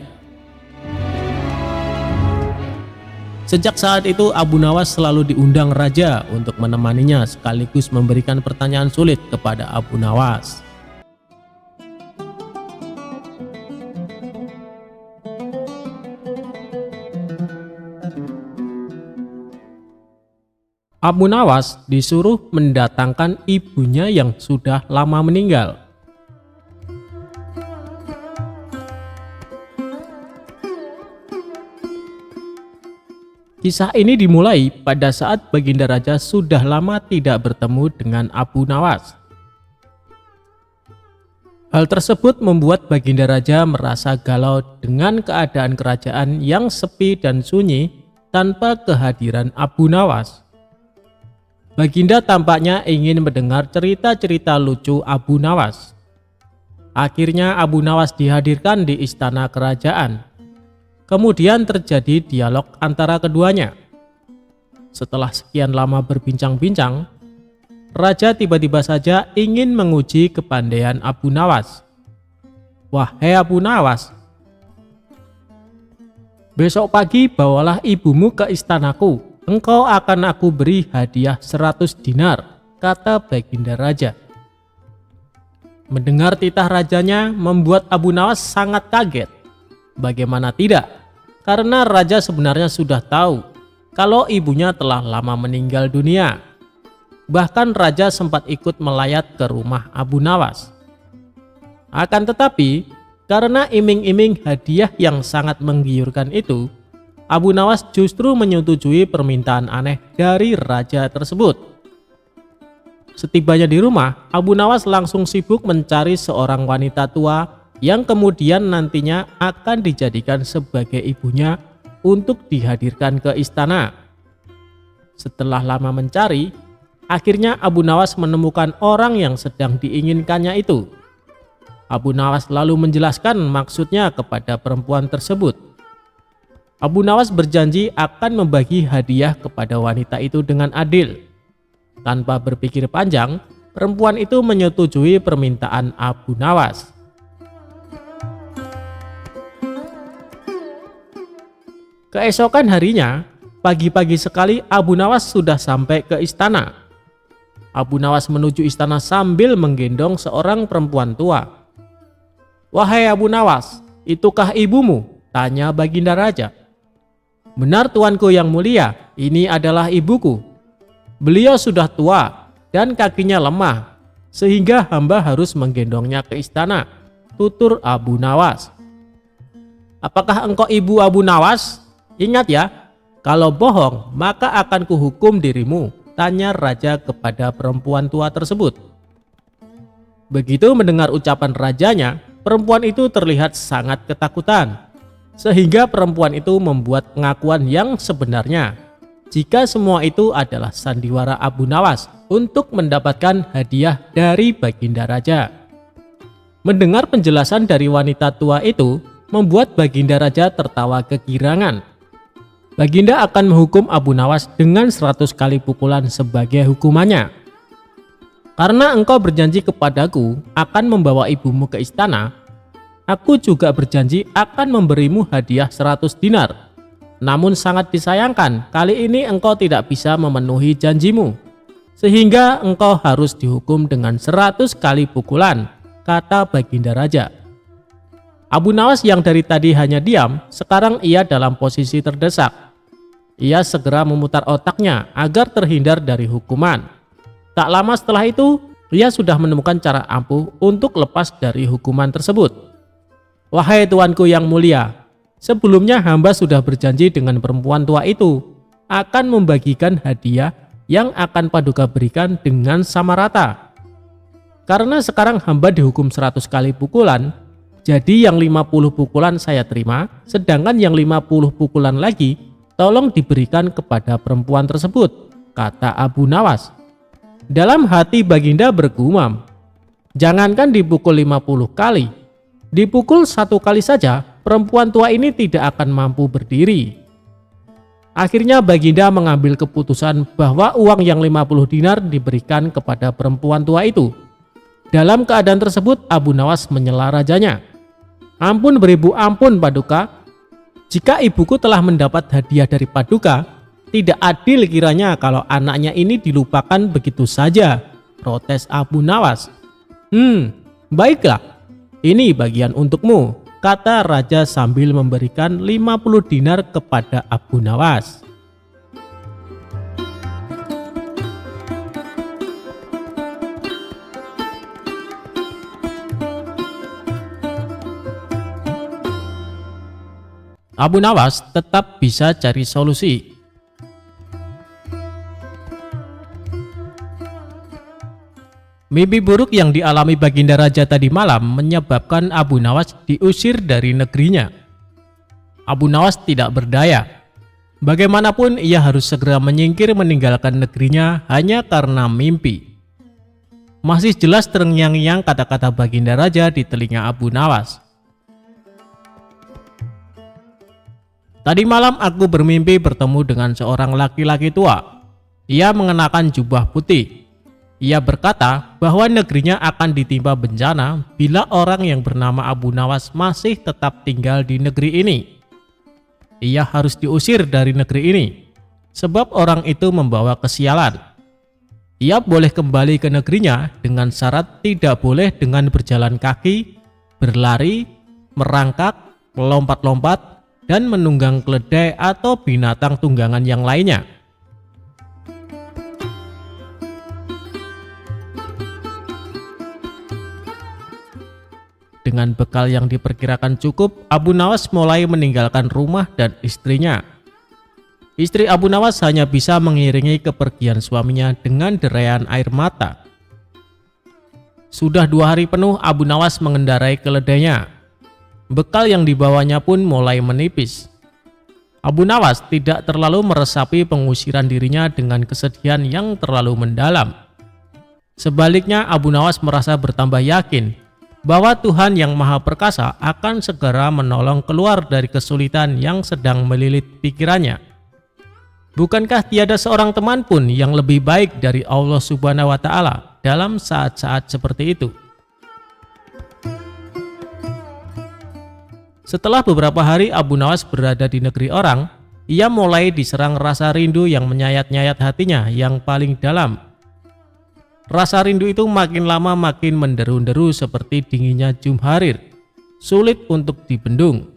Sejak saat itu Abu Nawas selalu diundang raja untuk menemaninya sekaligus memberikan pertanyaan sulit kepada Abu Nawas. Abu Nawas disuruh mendatangkan ibunya yang sudah lama meninggal. Kisah ini dimulai pada saat Baginda Raja sudah lama tidak bertemu dengan Abu Nawas. Hal tersebut membuat Baginda Raja merasa galau dengan keadaan kerajaan yang sepi dan sunyi tanpa kehadiran Abu Nawas. Baginda tampaknya ingin mendengar cerita-cerita lucu Abu Nawas. Akhirnya Abu Nawas dihadirkan di istana kerajaan. Kemudian terjadi dialog antara keduanya. Setelah sekian lama berbincang-bincang, raja tiba-tiba saja ingin menguji kepandaian Abu Nawas. "Wahai Abu Nawas, besok pagi bawalah ibumu ke istanaku. Engkau akan aku beri hadiah 100 dinar, kata Baginda Raja. Mendengar titah rajanya membuat Abu Nawas sangat kaget. Bagaimana tidak? Karena raja sebenarnya sudah tahu kalau ibunya telah lama meninggal dunia. Bahkan raja sempat ikut melayat ke rumah Abu Nawas. Akan tetapi, karena iming-iming hadiah yang sangat menggiurkan itu, Abu Nawas justru menyetujui permintaan aneh dari raja tersebut. Setibanya di rumah, Abu Nawas langsung sibuk mencari seorang wanita tua yang kemudian nantinya akan dijadikan sebagai ibunya untuk dihadirkan ke istana. Setelah lama mencari, akhirnya Abu Nawas menemukan orang yang sedang diinginkannya itu. Abu Nawas lalu menjelaskan maksudnya kepada perempuan tersebut. Abu Nawas berjanji akan membagi hadiah kepada wanita itu dengan adil. Tanpa berpikir panjang, perempuan itu menyetujui permintaan Abu Nawas. Keesokan harinya, pagi-pagi sekali Abu Nawas sudah sampai ke istana. Abu Nawas menuju istana sambil menggendong seorang perempuan tua. "Wahai Abu Nawas, itukah ibumu?" tanya Baginda Raja. "Benar tuanku yang mulia, ini adalah ibuku. Beliau sudah tua dan kakinya lemah, sehingga hamba harus menggendongnya ke istana," tutur Abu Nawas. "Apakah engkau ibu Abu Nawas? Ingat ya, kalau bohong maka akan kuhukum dirimu," tanya raja kepada perempuan tua tersebut. Begitu mendengar ucapan rajanya, perempuan itu terlihat sangat ketakutan, sehingga perempuan itu membuat pengakuan yang sebenarnya jika semua itu adalah sandiwara Abu Nawas untuk mendapatkan hadiah dari Baginda Raja. Mendengar penjelasan dari wanita tua itu membuat Baginda Raja tertawa kegirangan. Baginda akan menghukum Abu Nawas dengan 100 kali pukulan sebagai hukumannya. "Karena engkau berjanji kepadaku akan membawa ibumu ke istana, aku juga berjanji akan memberimu hadiah 100 dinar. Namun sangat disayangkan, kali ini engkau tidak bisa memenuhi janjimu, sehingga engkau harus dihukum dengan 100 kali pukulan," kata Baginda Raja. Abu Nawas yang dari tadi hanya diam, sekarang ia dalam posisi terdesak. Ia segera memutar otaknya agar terhindar dari hukuman. Tak lama setelah itu, ia sudah menemukan cara ampuh untuk lepas dari hukuman tersebut. "Wahai tuanku yang mulia, sebelumnya hamba sudah berjanji dengan perempuan tua itu akan membagikan hadiah yang akan Paduka berikan dengan sama rata. Karena sekarang hamba dihukum 100 kali pukulan, jadi yang 50 pukulan saya terima, sedangkan yang 50 pukulan lagi tolong diberikan kepada perempuan tersebut," kata Abu Nawas. Dalam hati Baginda bergumam, jangankan dipukul 50 kali, dipukul 1 kali saja perempuan tua ini tidak akan mampu berdiri. Akhirnya Baginda mengambil keputusan bahwa uang yang 50 dinar diberikan kepada perempuan tua itu. Dalam keadaan tersebut Abu Nawas menyela rajanya. "Ampun beribu ampun Paduka, jika ibuku telah mendapat hadiah dari Paduka, tidak adil kiranya kalau anaknya ini dilupakan begitu saja," protes Abu Nawas. Baiklah, ini bagian untukmu," kata raja sambil memberikan 50 dinar kepada Abu Nawas. Abu Nawas tetap bisa cari solusi. Mimpi buruk yang dialami Baginda Raja tadi malam menyebabkan Abu Nawas diusir dari negerinya. Abu Nawas tidak berdaya. Bagaimanapun ia harus segera menyingkir meninggalkan negerinya hanya karena mimpi. Masih jelas terngiang-ngiang kata-kata Baginda Raja di telinga Abu Nawas. "Tadi malam aku bermimpi bertemu dengan seorang laki-laki tua. Ia mengenakan jubah putih. Ia berkata bahwa negerinya akan ditimpa bencana bila orang yang bernama Abu Nawas masih tetap tinggal di negeri ini. Ia harus diusir dari negeri ini, sebab orang itu membawa kesialan. Ia boleh kembali ke negerinya dengan syarat tidak boleh dengan berjalan kaki, berlari, merangkak, melompat-lompat, dan menunggang keledai atau binatang tunggangan yang lainnya. Dengan bekal yang diperkirakan cukup, Abu Nawas mulai meninggalkan rumah dan istrinya. Istri Abu Nawas hanya bisa mengiringi kepergian suaminya dengan deraian air mata. Sudah 2 hari penuh Abu Nawas mengendarai keledainya. Bekal yang dibawanya pun mulai menipis. Abu Nawas tidak terlalu meresapi pengusiran dirinya dengan kesedihan yang terlalu mendalam. Sebaliknya, Abu Nawas merasa bertambah yakin bahwa Tuhan yang Maha Perkasa akan segera menolong keluar dari kesulitan yang sedang melilit pikirannya. Bukankah tiada seorang teman pun yang lebih baik dari Allah Subhanahu wa Ta'ala dalam saat-saat seperti itu? Setelah beberapa hari Abu Nawas berada di negeri orang, ia mulai diserang rasa rindu yang menyayat-nyayat hatinya yang paling dalam. Rasa rindu itu makin lama makin menderu-deru seperti dinginnya jumharir, sulit untuk dibendung.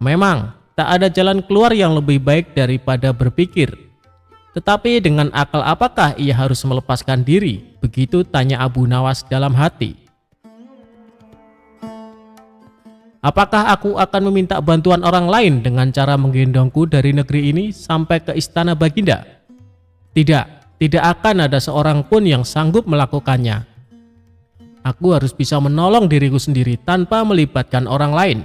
Memang, tak ada jalan keluar yang lebih baik daripada berpikir. Tetapi dengan akal apakah ia harus melepaskan diri? Begitu tanya Abu Nawas dalam hati. Apakah aku akan meminta bantuan orang lain dengan cara menggendongku dari negeri ini sampai ke istana Baginda? Tidak akan ada seorang pun yang sanggup melakukannya. Aku harus bisa menolong diriku sendiri tanpa melibatkan orang lain.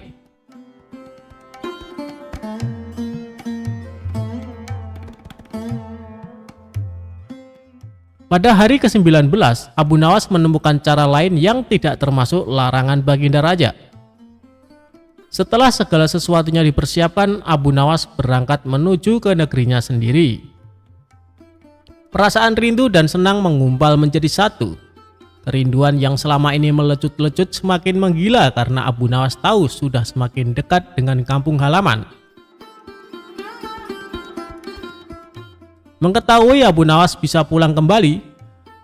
Pada hari ke-19, Abu Nawas menemukan cara lain yang tidak termasuk larangan Baginda Raja. Setelah segala sesuatunya dipersiapkan, Abu Nawas berangkat menuju ke negerinya sendiri. Perasaan rindu dan senang menggumpal menjadi satu. Kerinduan yang selama ini melecut-lecut semakin menggila karena Abu Nawas tahu sudah semakin dekat dengan kampung halaman. Mengetahui Abu Nawas bisa pulang kembali,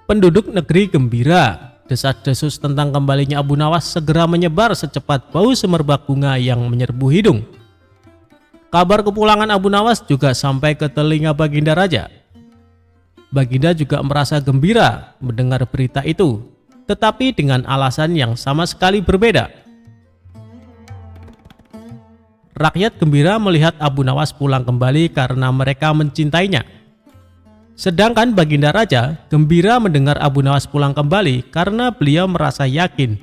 penduduk negeri gembira. Desas-desus tentang kembalinya Abu Nawas segera menyebar secepat bau semerbak bunga yang menyerbu hidung. Kabar kepulangan Abu Nawas juga sampai ke telinga Baginda Raja. Baginda juga merasa gembira mendengar berita itu, tetapi dengan alasan yang sama sekali berbeda. Rakyat gembira melihat Abu Nawas pulang kembali karena mereka mencintainya. Sedangkan Baginda Raja gembira mendengar Abu Nawas pulang kembali karena beliau merasa yakin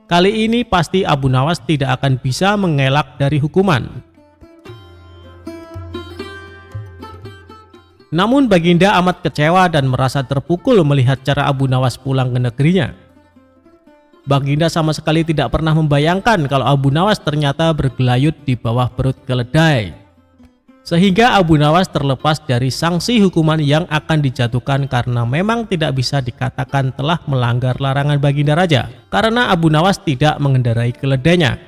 kali ini pasti Abu Nawas tidak akan bisa mengelak dari hukuman. Namun Baginda amat kecewa dan merasa terpukul melihat cara Abu Nawas pulang ke negerinya. Baginda sama sekali tidak pernah membayangkan kalau Abu Nawas ternyata bergelayut di bawah perut keledai. Sehingga Abu Nawas terlepas dari sanksi hukuman yang akan dijatuhkan karena memang tidak bisa dikatakan telah melanggar larangan Baginda Raja karena Abu Nawas tidak mengendarai keledainya.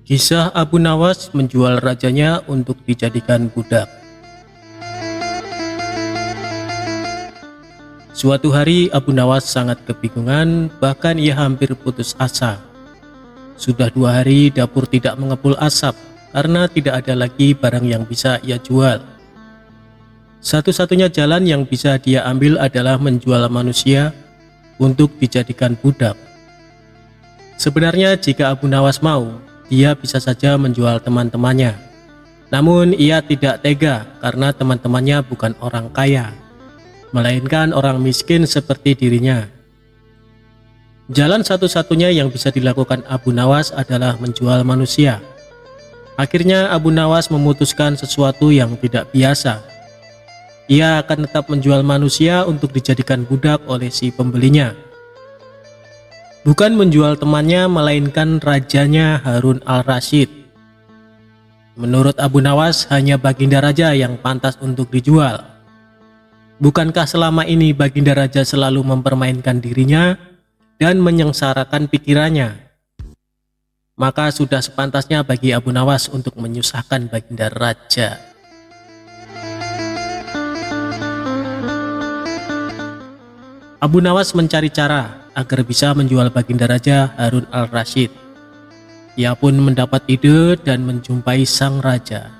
Kisah Abu Nawas menjual rajanya untuk dijadikan budak. Suatu hari Abu Nawas sangat kebingungan, bahkan ia hampir putus asa. Sudah 2 hari dapur tidak mengepul asap karena tidak ada lagi barang yang bisa ia jual. Satu-satunya jalan yang bisa dia ambil adalah menjual manusia untuk dijadikan budak. Sebenarnya jika Abu Nawas mau, dia bisa saja menjual teman-temannya. Namun ia tidak tega karena teman-temannya bukan orang kaya, melainkan orang miskin seperti dirinya. Jalan satu-satunya yang bisa dilakukan Abu Nawas adalah menjual manusia. Akhirnya Abu Nawas memutuskan sesuatu yang tidak biasa. Ia akan tetap menjual manusia untuk dijadikan budak oleh si pembelinya. Bukan menjual temannya, melainkan rajanya Harun al-Rasyid. Menurut Abu Nawas, hanya Baginda Raja yang pantas untuk dijual. Bukankah selama ini Baginda Raja selalu mempermainkan dirinya dan menyengsarakan pikirannya? Maka sudah sepantasnya bagi Abu Nawas untuk menyusahkan Baginda Raja. Abu Nawas mencari cara agar bisa menjual Baginda Raja Harun al-Rasyid. Ia pun mendapat ide dan menjumpai sang raja.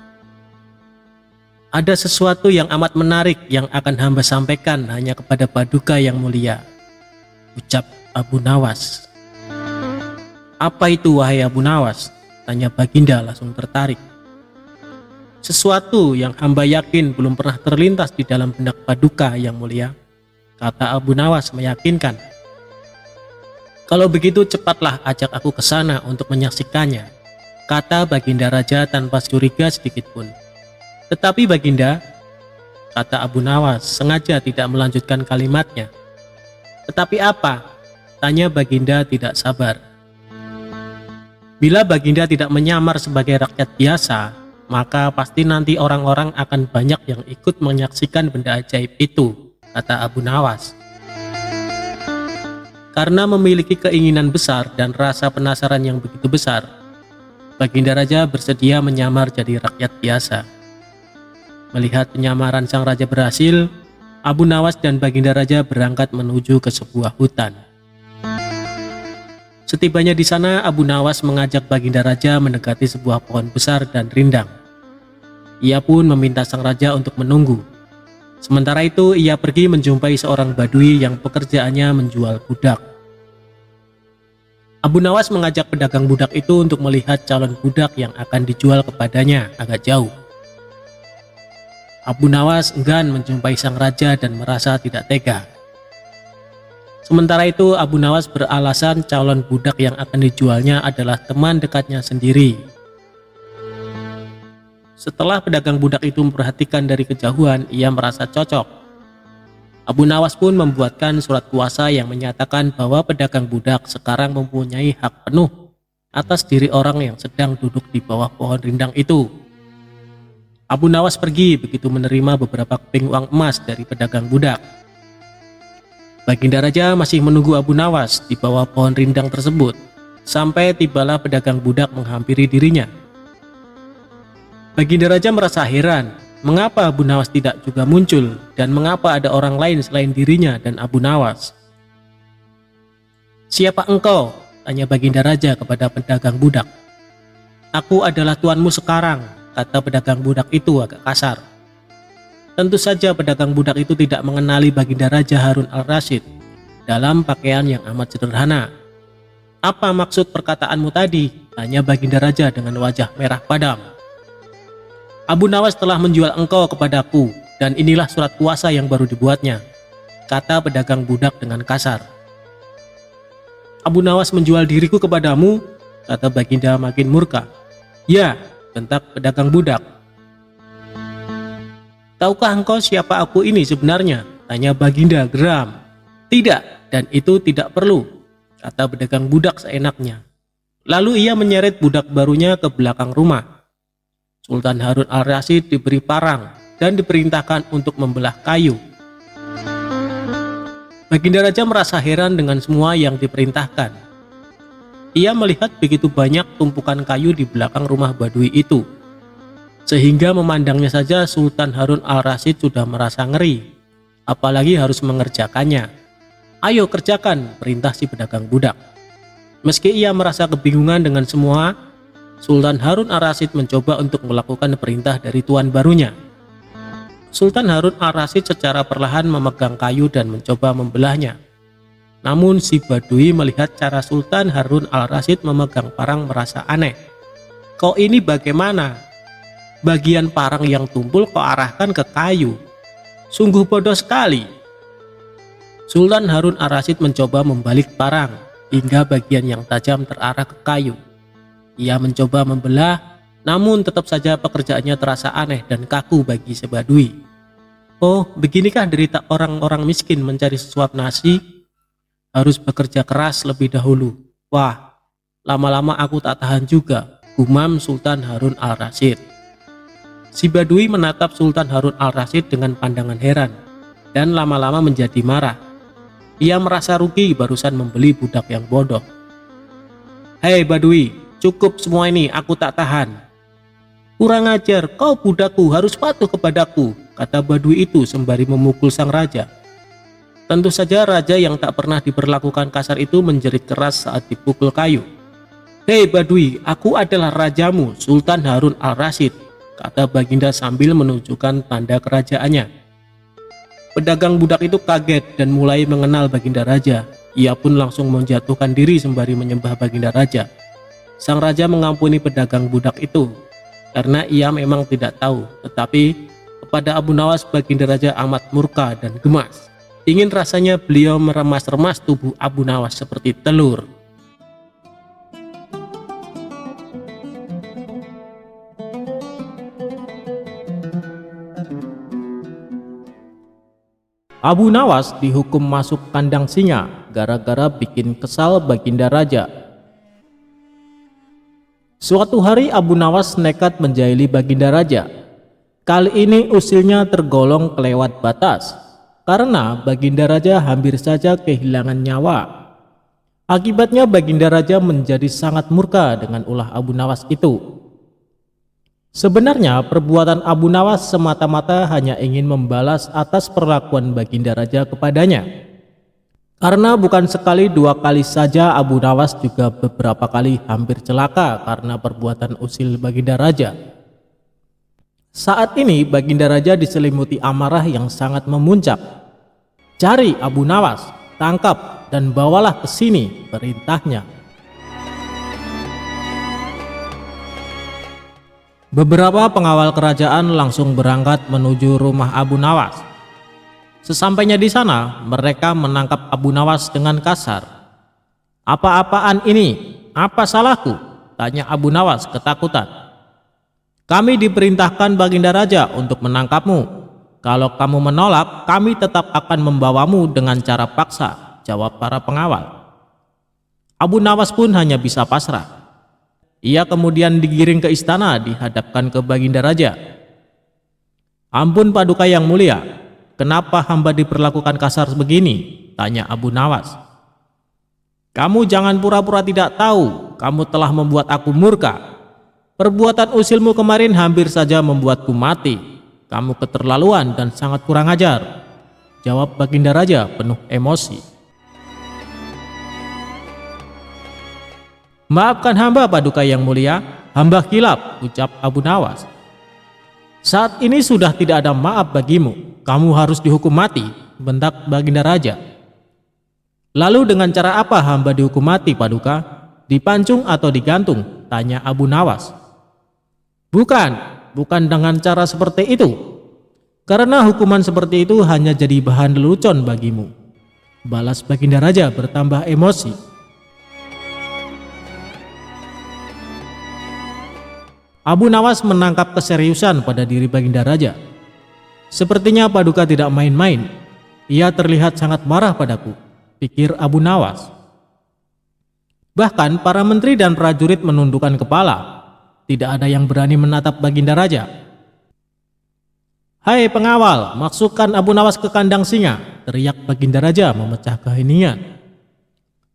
"Ada sesuatu yang amat menarik yang akan hamba sampaikan hanya kepada Paduka yang mulia," ucap Abu Nawas. "Apa itu wahai Abu Nawas?" tanya Baginda langsung tertarik. "Sesuatu yang hamba yakin belum pernah terlintas di dalam benak Paduka yang mulia," kata Abu Nawas meyakinkan. "Kalau begitu cepatlah ajak aku ke sana untuk menyaksikannya," kata Baginda Raja tanpa curiga sedikit pun. "Tetapi Baginda," kata Abu Nawas sengaja tidak melanjutkan kalimatnya. "Tetapi apa?" tanya Baginda tidak sabar. "Bila Baginda tidak menyamar sebagai rakyat biasa, maka pasti nanti orang-orang akan banyak yang ikut menyaksikan benda ajaib itu," kata Abu Nawas. Karena memiliki keinginan besar dan rasa penasaran yang begitu besar, Baginda Raja bersedia menyamar jadi rakyat biasa. Melihat penyamaran sang raja berhasil, Abu Nawas dan Baginda Raja berangkat menuju ke sebuah hutan. Setibanya di sana, Abu Nawas mengajak Baginda Raja mendekati sebuah pohon besar dan rindang. Ia pun meminta sang raja untuk menunggu. Sementara itu, ia pergi menjumpai seorang badui yang pekerjaannya menjual budak. Abu Nawas mengajak pedagang budak itu untuk melihat calon budak yang akan dijual kepadanya agak jauh. Abu Nawas enggan menjumpai sang raja dan merasa tidak tega. Sementara itu, Abu Nawas beralasan calon budak yang akan dijualnya adalah teman dekatnya sendiri. Setelah pedagang budak itu memperhatikan dari kejauhan, ia merasa cocok. Abu Nawas pun membuatkan surat kuasa yang menyatakan bahwa pedagang budak sekarang mempunyai hak penuh atas diri orang yang sedang duduk di bawah pohon rindang itu. Abu Nawas pergi begitu menerima beberapa keping uang emas dari pedagang budak. Baginda Raja masih menunggu Abu Nawas di bawah pohon rindang tersebut, sampai tibalah pedagang budak menghampiri dirinya. Baginda Raja merasa heran, mengapa Abu Nawas tidak juga muncul dan mengapa ada orang lain selain dirinya dan Abu Nawas. "Siapa engkau?" tanya Baginda Raja kepada pedagang budak. "Aku adalah tuanmu sekarang," kata pedagang budak itu agak kasar. Tentu saja pedagang budak itu tidak mengenali Baginda Raja Harun al-Rasyid dalam pakaian yang amat sederhana. "Apa maksud perkataanmu tadi?" tanya Baginda Raja dengan wajah merah padam. "Abu Nawas telah menjual engkau kepadaku dan inilah surat kuasa yang baru dibuatnya," kata pedagang budak dengan kasar. "Abu Nawas menjual diriku kepadamu?" kata Baginda makin murka. "Ya," bentak pedagang budak. "Tahukah engkau siapa aku ini sebenarnya?" tanya Baginda geram. "Tidak, dan itu tidak perlu," kata pedagang budak seenaknya. Lalu ia menyeret budak barunya ke belakang rumah. Sultan Harun al-Rasyid diberi parang dan diperintahkan untuk membelah kayu. Baginda Raja merasa heran dengan semua yang diperintahkan. Ia melihat begitu banyak tumpukan kayu di belakang rumah badui itu, sehingga memandangnya saja Sultan Harun al-Rasyid sudah merasa ngeri, apalagi harus mengerjakannya. "Ayo kerjakan," perintah si pedagang budak. Meski ia merasa kebingungan dengan semua, Sultan Harun al-Rasyid mencoba untuk melakukan perintah dari tuan barunya. Sultan Harun al-Rasyid secara perlahan memegang kayu dan mencoba membelahnya. Namun si badui melihat cara Sultan Harun al-Rasyid memegang parang merasa aneh. "Kau ini bagaimana? Bagian parang yang tumpul kau arahkan ke kayu. Sungguh bodoh sekali." Sultan Harun al-Rasyid mencoba membalik parang hingga bagian yang tajam terarah ke kayu. Ia mencoba membelah, namun tetap saja pekerjaannya terasa aneh dan kaku bagi si badui. "Oh, beginikah derita orang-orang miskin mencari sesuap nasi? Harus bekerja keras lebih dahulu. Wah, lama-lama aku tak tahan juga," gumam Sultan Harun al-Rasyid. Si badui menatap Sultan Harun al-Rasyid dengan pandangan heran dan lama-lama menjadi marah. Ia merasa rugi barusan membeli budak yang bodoh. "Hei badui, cukup semua ini, aku tak tahan." "Kurang ajar, kau budakku harus patuh kepadaku," kata badui itu sembari memukul sang raja. Tentu saja raja yang tak pernah diperlakukan kasar itu menjerit keras saat dipukul kayu. "Hei Badui, aku adalah rajamu, Sultan Harun al-Rasyid," kata Baginda sambil menunjukkan tanda kerajaannya. Pedagang budak itu kaget dan mulai mengenal Baginda Raja. Ia pun langsung menjatuhkan diri sembari menyembah Baginda Raja. Sang raja mengampuni pedagang budak itu karena ia memang tidak tahu, tetapi kepada Abu Nawas Baginda Raja amat murka dan gemas. Ingin rasanya beliau meremas-remas tubuh Abu Nawas seperti telur. Abu Nawas dihukum masuk kandang singa gara-gara bikin kesal Baginda Raja. Suatu hari Abu Nawas nekat menjahili Baginda Raja. Kali ini usilnya tergolong kelewat batas, karena Baginda Raja hampir saja kehilangan nyawa. Akibatnya Baginda Raja menjadi sangat murka dengan ulah Abu Nawas itu. Sebenarnya perbuatan Abu Nawas semata-mata hanya ingin membalas atas perlakuan Baginda Raja kepadanya. Karena bukan sekali dua kali saja Abu Nawas juga beberapa kali hampir celaka karena perbuatan usil Baginda Raja. Saat ini Baginda Raja diselimuti amarah yang sangat memuncak. "Cari Abu Nawas, tangkap dan bawalah ke sini," perintahnya. Beberapa pengawal kerajaan langsung berangkat menuju rumah Abu Nawas. Sesampainya di sana, mereka menangkap Abu Nawas dengan kasar. "Apa-apaan ini? Apa salahku?" tanya Abu Nawas ketakutan. "Kami diperintahkan Baginda Raja untuk menangkapmu. Kalau kamu menolak, kami tetap akan membawamu dengan cara paksa," jawab para pengawal. Abu Nawas pun hanya bisa pasrah. Ia kemudian digiring ke istana dihadapkan ke Baginda Raja. "Ampun Paduka yang mulia, kenapa hamba diperlakukan kasar begini?" tanya Abu Nawas. "Kamu jangan pura-pura tidak tahu, kamu telah membuat aku murka. Perbuatan usilmu kemarin hampir saja membuatku mati. Kamu keterlaluan dan sangat kurang ajar," jawab Baginda Raja penuh emosi. "Maafkan hamba Paduka yang mulia, hamba khilaf," ucap Abu Nawas. "Saat ini sudah tidak ada maaf bagimu, kamu harus dihukum mati," bentak Baginda Raja. "Lalu dengan cara apa hamba dihukum mati Paduka? Dipancung atau digantung?" tanya Abu Nawas. Bukan dengan cara seperti itu. Karena hukuman seperti itu hanya jadi bahan lelucon bagimu," balas Baginda Raja bertambah emosi. Abu Nawas menangkap keseriusan pada diri Baginda Raja. "Sepertinya Paduka tidak main-main. Ia terlihat sangat marah padaku," pikir Abu Nawas. Bahkan para menteri dan prajurit menundukkan kepala. Tidak ada yang berani menatap Baginda Raja. "Hai pengawal, masukkan Abu Nawas ke kandang singa," teriak Baginda Raja memecah keheningan.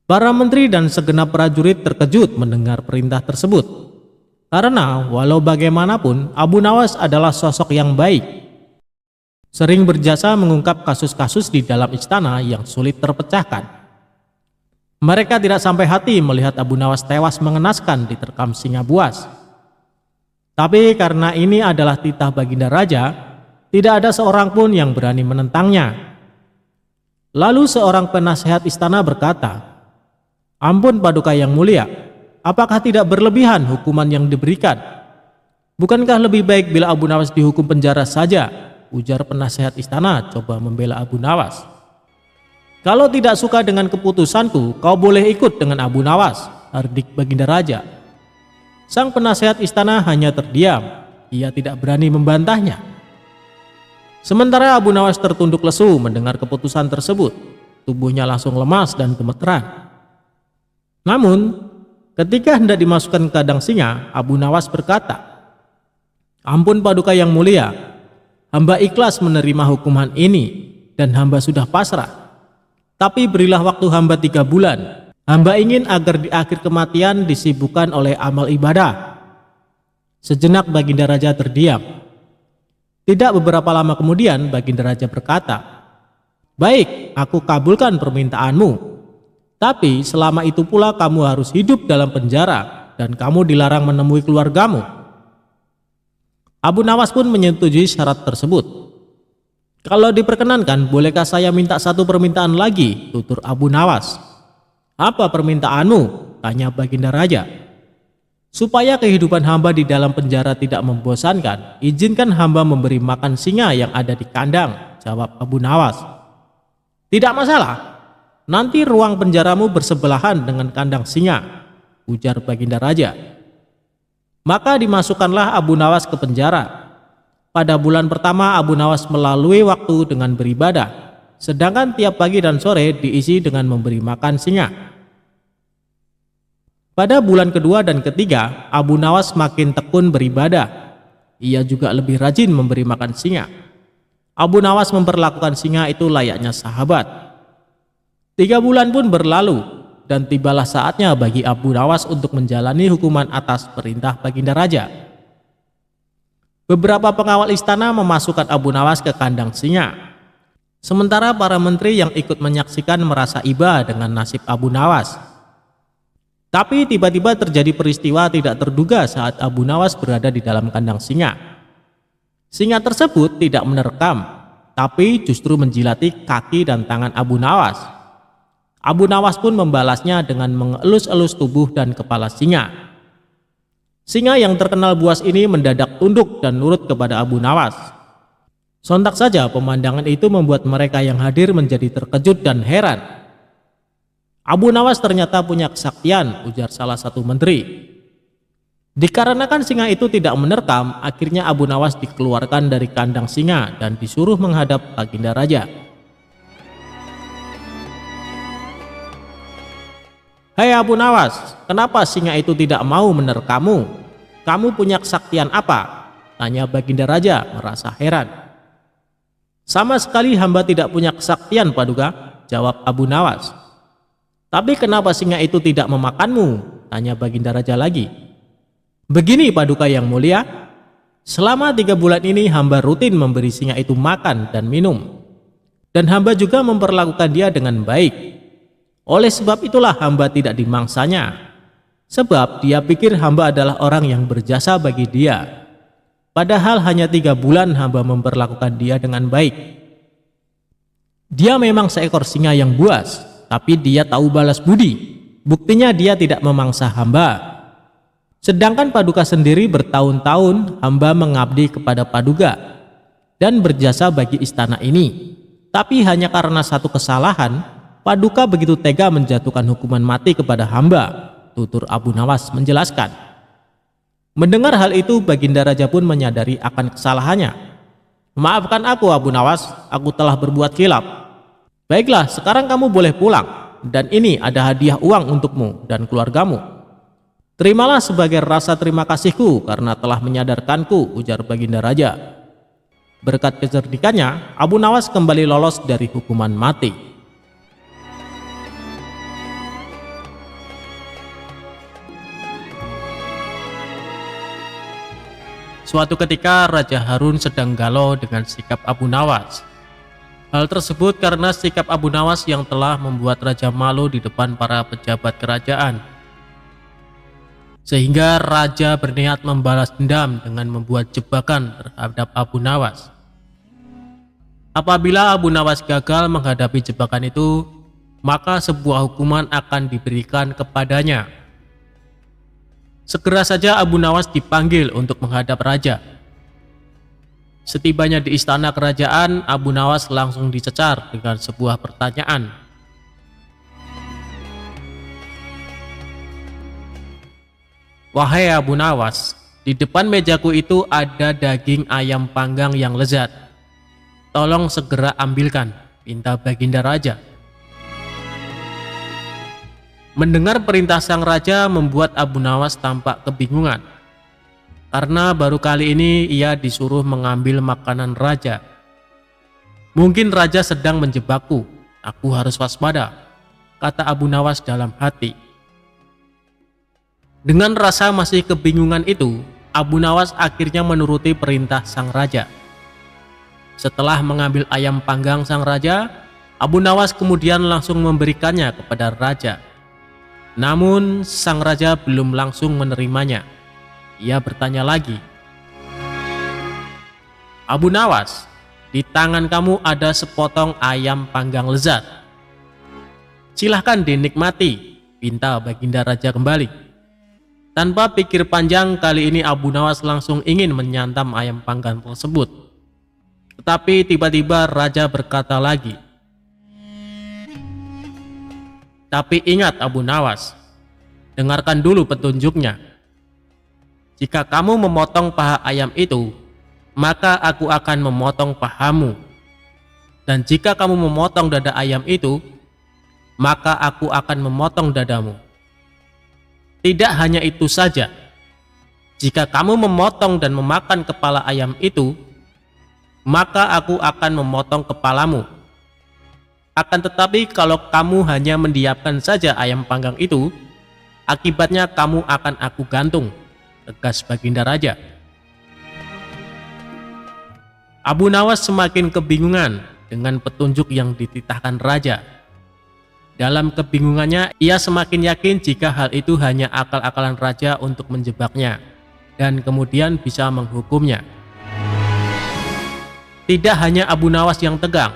Para menteri dan segenap prajurit terkejut mendengar perintah tersebut. Karena walau bagaimanapun Abu Nawas adalah sosok yang baik. Sering berjasa mengungkap kasus-kasus di dalam istana yang sulit terpecahkan. Mereka tidak sampai hati melihat Abu Nawas tewas mengenaskan diterkam singa buas. Tapi karena ini adalah titah Baginda Raja, tidak ada seorang pun yang berani menentangnya. Lalu seorang penasehat istana berkata, "Ampun Paduka yang mulia, apakah tidak berlebihan hukuman yang diberikan? Bukankah lebih baik bila Abu Nawas dihukum penjara saja?" ujar penasehat istana coba membela Abu Nawas. "Kalau tidak suka dengan keputusanku, kau boleh ikut dengan Abu Nawas," hardik Baginda Raja. Sang penasehat istana hanya terdiam, ia tidak berani membantahnya. Sementara Abu Nawas tertunduk lesu mendengar keputusan tersebut, tubuhnya langsung lemas dan gemeteran. Namun, ketika hendak dimasukkan ke kandang singa, Abu Nawas berkata, "Ampun Paduka yang mulia, hamba ikhlas menerima hukuman ini dan hamba sudah pasrah. Tapi berilah waktu hamba 3 bulan. Hamba ingin agar di akhir kematian disibukkan oleh amal ibadah." Sejenak Baginda Raja terdiam. Tidak beberapa lama kemudian Baginda Raja berkata, Baik, aku kabulkan permintaanmu. Tapi selama itu pula kamu harus hidup dalam penjara dan kamu dilarang menemui keluargamu. Abu Nawas pun menyetujui syarat tersebut. Kalau diperkenankan, bolehkah saya minta satu permintaan lagi, tutur Abu Nawas. Apa permintaanmu? Tanya Baginda Raja. Supaya kehidupan hamba di dalam penjara tidak membosankan, izinkan hamba memberi makan singa yang ada di kandang, jawab Abu Nawas. Tidak masalah. Nanti ruang penjaramu bersebelahan dengan kandang singa, ujar Baginda Raja. Maka dimasukkanlah Abu Nawas ke penjara. Pada bulan pertama Abu Nawas melalui waktu dengan beribadah, sedangkan tiap pagi dan sore diisi dengan memberi makan singa. Pada bulan kedua dan ketiga, Abu Nawas makin tekun beribadah. Ia juga lebih rajin memberi makan singa. Abu Nawas memperlakukan singa itu layaknya sahabat. 3 bulan pun berlalu dan tibalah saatnya bagi Abu Nawas untuk menjalani hukuman atas perintah Baginda Raja. Beberapa pengawal istana memasukkan Abu Nawas ke kandang singa. Sementara para menteri yang ikut menyaksikan merasa iba dengan nasib Abu Nawas. Tapi tiba-tiba terjadi peristiwa tidak terduga saat Abu Nawas berada di dalam kandang singa. Singa tersebut tidak menerkam, tapi justru menjilati kaki dan tangan Abu Nawas. Abu Nawas pun membalasnya dengan mengelus-elus tubuh dan kepala singa. Singa yang terkenal buas ini mendadak tunduk dan nurut kepada Abu Nawas. Sontak saja pemandangan itu membuat mereka yang hadir menjadi terkejut dan heran. Abu Nawas ternyata punya kesaktian, ujar salah satu menteri. Dikarenakan singa itu tidak menerkam, akhirnya Abu Nawas dikeluarkan dari kandang singa dan disuruh menghadap Baginda Raja. Hai Abu Nawas, kenapa singa itu tidak mau menerkammu? Kamu punya kesaktian apa? Tanya Baginda Raja merasa heran. Sama sekali hamba tidak punya kesaktian, Paduka, jawab Abu Nawas. Tapi kenapa singa itu tidak memakanmu? Tanya Baginda Raja lagi. Begini Paduka yang mulia, selama 3 bulan ini hamba rutin memberi singa itu makan dan minum. Dan hamba juga memperlakukan dia dengan baik. Oleh sebab itulah hamba tidak dimangsanya. Sebab dia pikir hamba adalah orang yang berjasa bagi dia. Padahal hanya 3 bulan hamba memperlakukan dia dengan baik. Dia memang seekor singa yang buas, tapi dia tahu balas budi. Buktinya dia tidak memangsa hamba. Sedangkan Paduka sendiri bertahun-tahun hamba mengabdi kepada Paduka dan berjasa bagi istana ini. Tapi hanya karena satu kesalahan, Paduka begitu tega menjatuhkan hukuman mati kepada hamba, tutur Abu Nawas menjelaskan. Mendengar hal itu, Baginda Raja pun menyadari akan kesalahannya. Maafkan aku Abu Nawas, aku telah berbuat khilaf. Baiklah, sekarang kamu boleh pulang, dan ini ada hadiah uang untukmu dan keluargamu. Terimalah sebagai rasa terima kasihku karena telah menyadarkanku, ujar Baginda Raja. Berkat kecerdikannya, Abu Nawas kembali lolos dari hukuman mati. Suatu ketika Raja Harun sedang galau dengan sikap Abu Nawas. Hal tersebut karena sikap Abu Nawas yang telah membuat Raja malu di depan para pejabat kerajaan. Sehingga Raja berniat membalas dendam dengan membuat jebakan terhadap Abu Nawas. Apabila Abu Nawas gagal menghadapi jebakan itu, maka sebuah hukuman akan diberikan kepadanya. Segera saja Abu Nawas dipanggil untuk menghadap Raja. Setibanya di istana kerajaan, Abu Nawas langsung dicecar dengan sebuah pertanyaan. Wahai Abu Nawas, di depan mejaku itu ada daging ayam panggang yang lezat. Tolong segera ambilkan, pinta Baginda Raja. Mendengar perintah sang raja membuat Abu Nawas tampak kebingungan. Karena baru kali ini ia disuruh mengambil makanan raja. Mungkin raja sedang menjebakku, aku harus waspada, kata Abu Nawas dalam hati. Dengan rasa masih kebingungan itu, Abu Nawas akhirnya menuruti perintah sang raja. Setelah mengambil ayam panggang sang raja, Abu Nawas kemudian langsung memberikannya kepada raja. Namun sang raja belum langsung menerimanya. Ia bertanya lagi, "Abu Nawas, di tangan kamu ada sepotong ayam panggang lezat. Silahkan dinikmati," pinta Baginda Raja kembali. Tanpa pikir panjang, kali ini Abu Nawas langsung ingin menyantap ayam panggang tersebut. Tetapi tiba-tiba raja berkata lagi, "Tapi ingat Abu Nawas, dengarkan dulu petunjuknya. Jika kamu memotong paha ayam itu, maka aku akan memotong pahamu. Dan jika kamu memotong dada ayam itu, maka aku akan memotong dadamu. Tidak hanya itu saja, jika kamu memotong dan memakan kepala ayam itu, maka aku akan memotong kepalamu. Akan tetapi kalau kamu hanya mendiamkan saja ayam panggang itu, akibatnya kamu akan aku gantung," tegas Baginda Raja. Abu Nawas semakin kebingungan dengan petunjuk yang dititahkan raja. Dalam kebingungannya, ia semakin yakin jika hal itu hanya akal-akalan raja untuk menjebaknya dan kemudian bisa menghukumnya. Tidak hanya Abu Nawas yang tegang,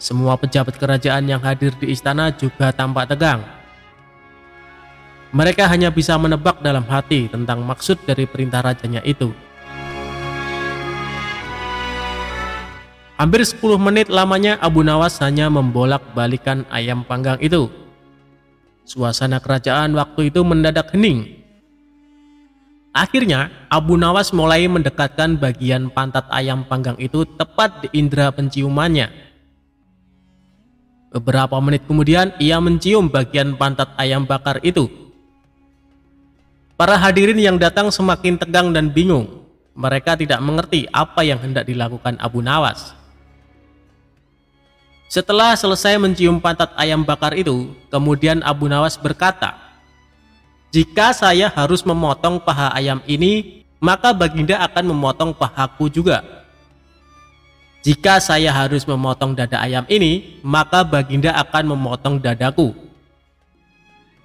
semua pejabat kerajaan yang hadir di istana juga tampak tegang. Mereka hanya bisa menebak dalam hati tentang maksud dari perintah rajanya itu. Hampir 10 menit lamanya Abu Nawas hanya membolak-balikan ayam panggang itu. Suasana kerajaan waktu itu mendadak hening. Akhirnya Abu Nawas mulai mendekatkan bagian pantat ayam panggang itu tepat di indera penciumannya. Beberapa menit kemudian ia mencium bagian pantat ayam bakar itu. Para hadirin yang datang semakin tegang dan bingung. Mereka tidak mengerti apa yang hendak dilakukan Abu Nawas. Setelah selesai mencium pantat ayam bakar itu, kemudian Abu Nawas berkata, "Jika saya harus memotong paha ayam ini, maka Baginda akan memotong pahaku juga. Jika saya harus memotong dada ayam ini, maka Baginda akan memotong dadaku.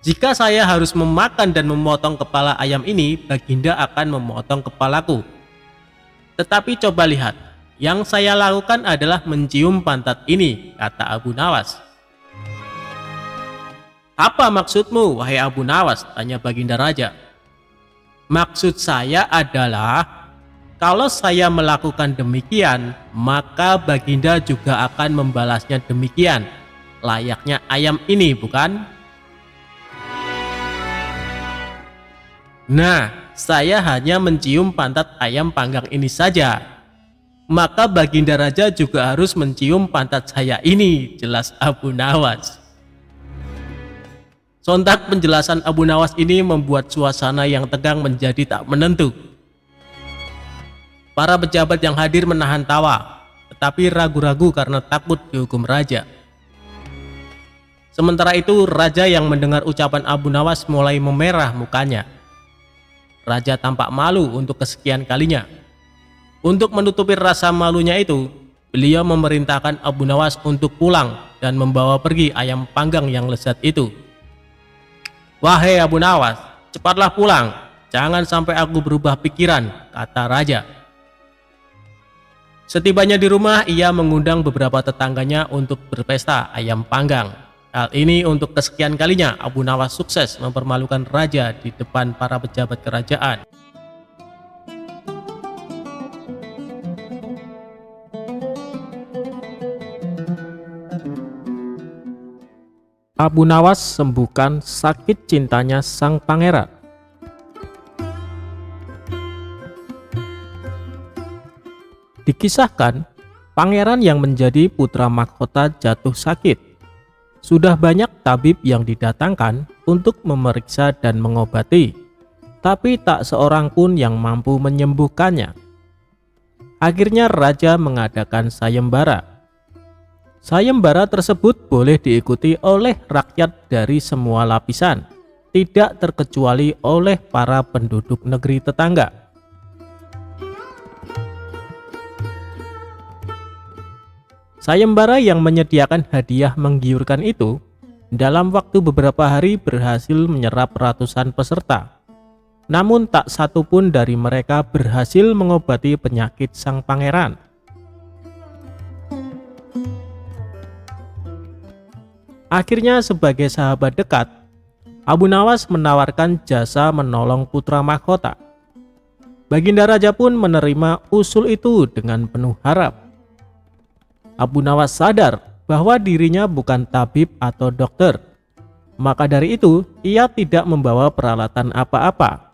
Jika saya harus memakan dan memotong kepala ayam ini, Baginda akan memotong kepalaku. Tetapi coba lihat, yang saya lakukan adalah mencium pantat ini," kata Abu Nawas. "Apa maksudmu, wahai Abu Nawas?" tanya Baginda Raja. "Maksud saya adalah, kalau saya melakukan demikian, maka Baginda juga akan membalasnya demikian. Layaknya ayam ini, bukan? Nah, saya hanya mencium pantat ayam panggang ini saja. Maka Baginda Raja juga harus mencium pantat saya ini," jelas Abu Nawas. Sontak penjelasan Abu Nawas ini membuat suasana yang tegang menjadi tak menentu. Para pejabat yang hadir menahan tawa, tetapi ragu-ragu karena takut dihukum raja. Sementara itu, raja yang mendengar ucapan Abu Nawas mulai memerah mukanya. Raja tampak malu untuk kesekian kalinya. Untuk menutupi rasa malunya itu, beliau memerintahkan Abu Nawas untuk pulang dan membawa pergi ayam panggang yang lezat itu. "Wahai Abu Nawas, cepatlah pulang, jangan sampai aku berubah pikiran," kata raja. Setibanya di rumah, ia mengundang beberapa tetangganya untuk berpesta ayam panggang. Hal ini untuk kesekian kalinya Abu Nawas sukses mempermalukan raja di depan para pejabat kerajaan. Abu Nawas sembuhkan sakit cintanya sang pangeran. Dikisahkan, pangeran yang menjadi putra mahkota jatuh sakit. Sudah banyak tabib yang didatangkan untuk memeriksa dan mengobati, tapi tak seorang pun yang mampu menyembuhkannya. Akhirnya raja mengadakan sayembara. Sayembara tersebut boleh diikuti oleh rakyat dari semua lapisan, tidak terkecuali oleh para penduduk negeri tetangga. Sayembara yang menyediakan hadiah menggiurkan itu dalam waktu beberapa hari berhasil menyerap ratusan peserta. Namun tak satu pun dari mereka berhasil mengobati penyakit sang pangeran. Akhirnya sebagai sahabat dekat, Abu Nawas menawarkan jasa menolong putra mahkota. Baginda Raja pun menerima usul itu dengan penuh harap. Abu Nawas sadar bahwa dirinya bukan tabib atau dokter. Maka dari itu, ia tidak membawa peralatan apa-apa.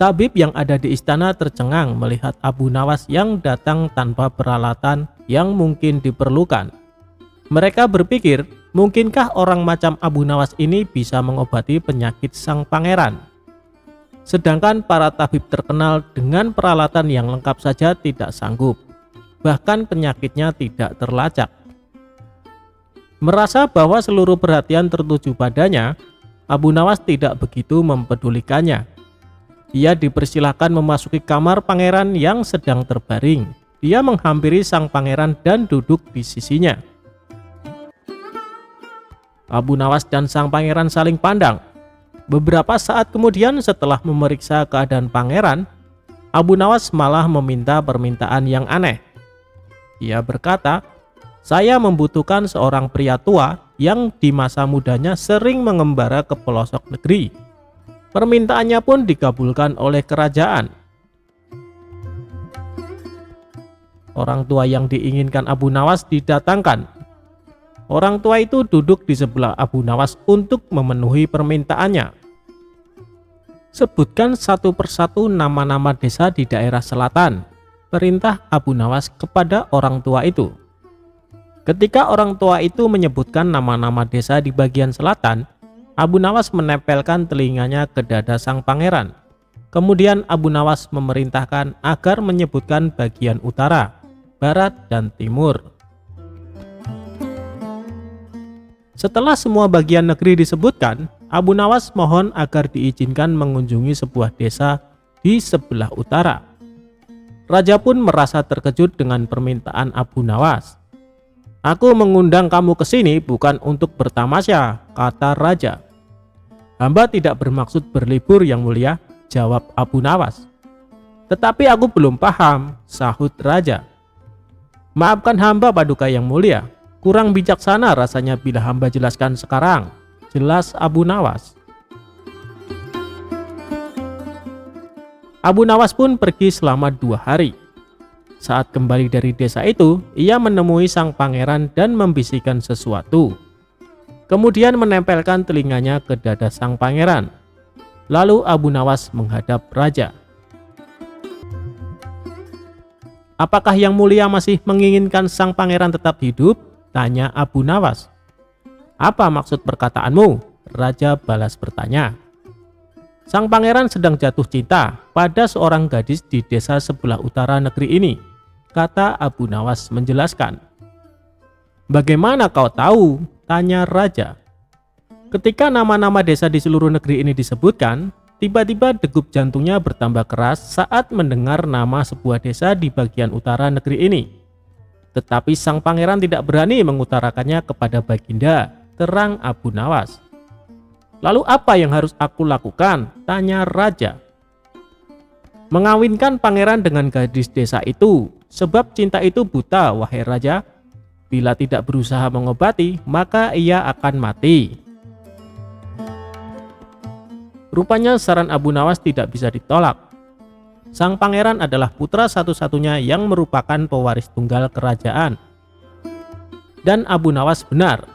Tabib yang ada di istana tercengang melihat Abu Nawas yang datang tanpa peralatan yang mungkin diperlukan. Mereka berpikir, mungkinkah orang macam Abu Nawas ini bisa mengobati penyakit sang pangeran? Sedangkan para tabib terkenal dengan peralatan yang lengkap saja tidak sanggup. Bahkan penyakitnya tidak terlacak. Merasa bahwa seluruh perhatian tertuju padanya, Abu Nawas tidak begitu mempedulikannya. Ia dipersilahkan memasuki kamar pangeran yang sedang terbaring. Dia menghampiri sang pangeran dan duduk di sisinya. Abu Nawas dan sang pangeran saling pandang. Beberapa saat kemudian setelah memeriksa keadaan pangeran, Abu Nawas malah meminta permintaan yang aneh. Ia berkata, "Saya membutuhkan seorang pria tua yang di masa mudanya sering mengembara ke pelosok negeri." Permintaannya pun dikabulkan oleh kerajaan. Orang tua yang diinginkan Abu Nawas didatangkan. Orang tua itu duduk di sebelah Abu Nawas untuk memenuhi permintaannya. "Sebutkan satu persatu nama-nama desa di daerah selatan," perintah Abu Nawas kepada orang tua itu. Ketika orang tua itu menyebutkan nama-nama desa di bagian selatan, Abu Nawas menempelkan telinganya ke dada sang pangeran. Kemudian Abu Nawas memerintahkan agar menyebutkan bagian utara, barat, dan timur. Setelah semua bagian negeri disebutkan, Abu Nawas mohon agar diizinkan mengunjungi sebuah desa di sebelah utara. Raja pun merasa terkejut dengan permintaan Abu Nawas. "Aku mengundang kamu ke sini bukan untuk bertamasya," kata raja. "Hamba tidak bermaksud berlibur yang mulia," jawab Abu Nawas. "Tetapi aku belum paham," sahut raja. "Maafkan hamba paduka yang mulia, kurang bijaksana rasanya bila hamba jelaskan sekarang," jelas Abu Nawas. Abu Nawas pun pergi selama 2 hari. Saat kembali dari desa itu, ia menemui sang pangeran dan membisikkan sesuatu. Kemudian menempelkan telinganya ke dada sang pangeran. Lalu Abu Nawas menghadap raja. "Apakah yang mulia masih menginginkan sang pangeran tetap hidup?" tanya Abu Nawas. "Apa maksud perkataanmu?" raja balas bertanya. "Sang pangeran sedang jatuh cinta pada seorang gadis di desa sebelah utara negeri ini," kata Abu Nawas menjelaskan. "Bagaimana kau tahu?" tanya raja. Ketika nama-nama desa di seluruh negeri ini disebutkan, tiba-tiba degup jantungnya bertambah keras saat mendengar nama sebuah desa di bagian utara negeri ini. Tetapi sang pangeran tidak berani mengutarakannya kepada baginda, terang Abu Nawas. "Lalu apa yang harus aku lakukan?" tanya raja. "Mengawinkan pangeran dengan gadis desa itu, sebab cinta itu buta, wahai raja. Bila tidak berusaha mengobati, maka ia akan mati." Rupanya saran Abu Nawas tidak bisa ditolak. Sang pangeran adalah putra satu-satunya yang merupakan pewaris tunggal kerajaan. Dan Abu Nawas benar.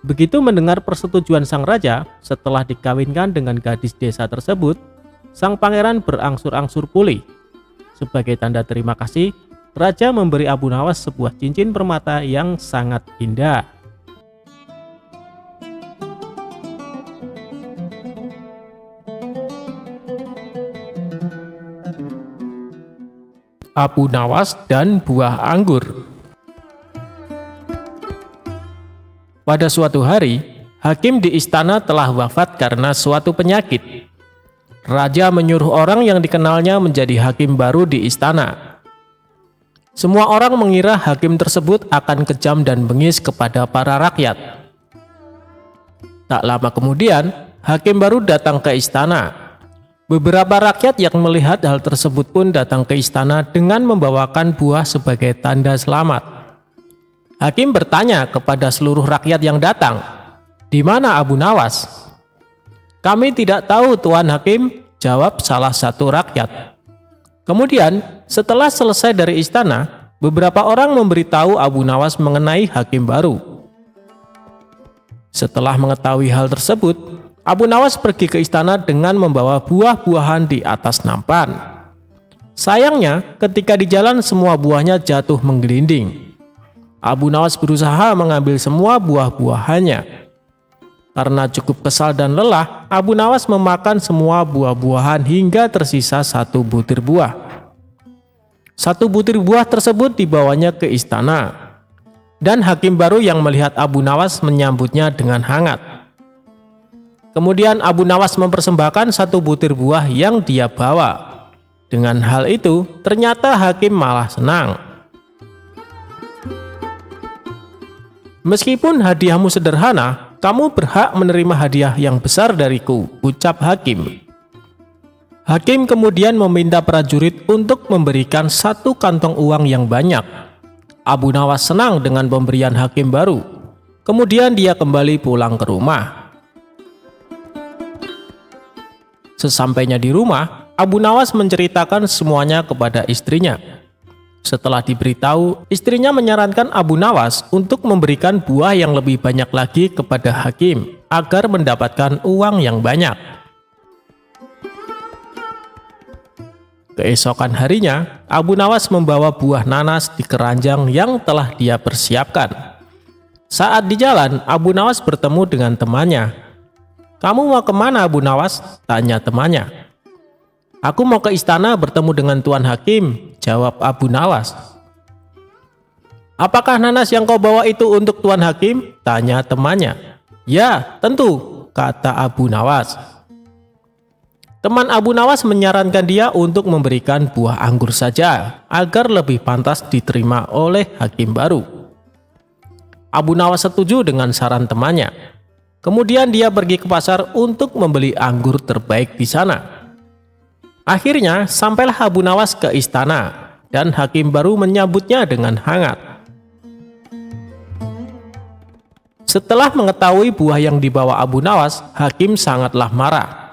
Begitu mendengar persetujuan sang raja, setelah dikawinkan dengan gadis desa tersebut, sang pangeran berangsur-angsur pulih. Sebagai tanda terima kasih, raja memberi Abu Nawas sebuah cincin permata yang sangat indah. Abu Nawas dan buah anggur. Pada suatu hari, hakim di istana telah wafat karena suatu penyakit. Raja menyuruh orang yang dikenalnya menjadi hakim baru di istana. Semua orang mengira hakim tersebut akan kejam dan bengis kepada para rakyat. Tak lama kemudian, hakim baru datang ke istana. Beberapa rakyat yang melihat hal tersebut pun datang ke istana dengan membawakan buah sebagai tanda selamat. Hakim bertanya kepada seluruh rakyat yang datang, "Di mana Abu Nawas?" "Kami tidak tahu, Tuan Hakim," jawab salah satu rakyat. Kemudian, setelah selesai dari istana, beberapa orang memberitahu Abu Nawas mengenai hakim baru. Setelah mengetahui hal tersebut, Abu Nawas pergi ke istana dengan membawa buah-buahan di atas nampan. Sayangnya, ketika di jalan semua buahnya jatuh menggelinding. Abu Nawas berusaha mengambil semua buah-buahannya. Karena cukup kesal dan lelah, Abu Nawas memakan semua buah-buahan hingga tersisa 1 butir buah. 1 butir buah tersebut dibawanya ke istana. Dan hakim baru yang melihat Abu Nawas menyambutnya dengan hangat. Kemudian Abu Nawas mempersembahkan 1 butir buah yang dia bawa. Dengan hal itu, ternyata hakim malah senang. "Meskipun hadiahmu sederhana, kamu berhak menerima hadiah yang besar dariku," ucap hakim. Hakim kemudian meminta prajurit untuk memberikan 1 kantong uang yang banyak. Abu Nawas senang dengan pemberian hakim baru. Kemudian dia kembali pulang ke rumah. Sesampainya di rumah, Abu Nawas menceritakan semuanya kepada istrinya. Setelah diberitahu, istrinya menyarankan Abu Nawas untuk memberikan buah yang lebih banyak lagi kepada hakim agar mendapatkan uang yang banyak. Keesokan harinya, Abu Nawas membawa buah nanas di keranjang yang telah dia persiapkan. Saat di jalan, Abu Nawas bertemu dengan temannya. "Kamu mau kemana, Abu Nawas?" tanya temannya. "Aku mau ke istana bertemu dengan Tuan Hakim," jawab Abu Nawas. "Apakah nanas yang kau bawa itu untuk Tuan Hakim?" tanya temannya. "Ya, tentu," kata Abu Nawas. Teman Abu Nawas menyarankan dia untuk memberikan buah anggur saja agar lebih pantas diterima oleh hakim baru. Abu Nawas setuju dengan saran temannya. Kemudian dia pergi ke pasar untuk membeli anggur terbaik di sana. Akhirnya sampailah Abu Nawas ke istana dan hakim baru menyambutnya dengan hangat. Setelah mengetahui buah yang dibawa Abu Nawas, hakim sangatlah marah.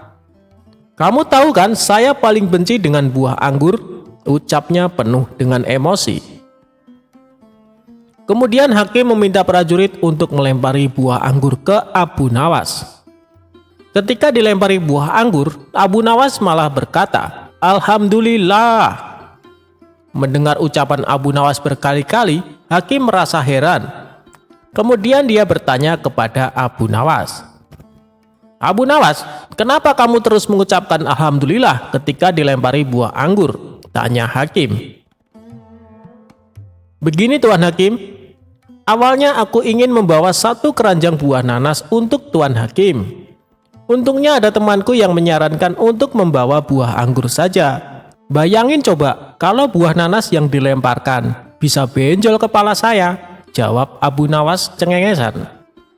"Kamu tahu kan saya paling benci dengan buah anggur?" ucapnya penuh dengan emosi. Kemudian hakim meminta prajurit untuk melempari buah anggur ke Abu Nawas. Ketika dilempari buah anggur, Abu Nawas malah berkata, "Alhamdulillah." Mendengar ucapan Abu Nawas berkali-kali, hakim merasa heran. Kemudian dia bertanya kepada Abu Nawas, "Abu Nawas, kenapa kamu terus mengucapkan Alhamdulillah ketika dilempari buah anggur?" tanya hakim. "Begini Tuan Hakim, awalnya aku ingin membawa 1 keranjang buah nanas untuk Tuan Hakim. Untungnya ada temanku yang menyarankan untuk membawa buah anggur saja. Bayangin coba kalau buah nanas yang dilemparkan bisa benjol kepala saya," jawab Abu Nawas cengengesan.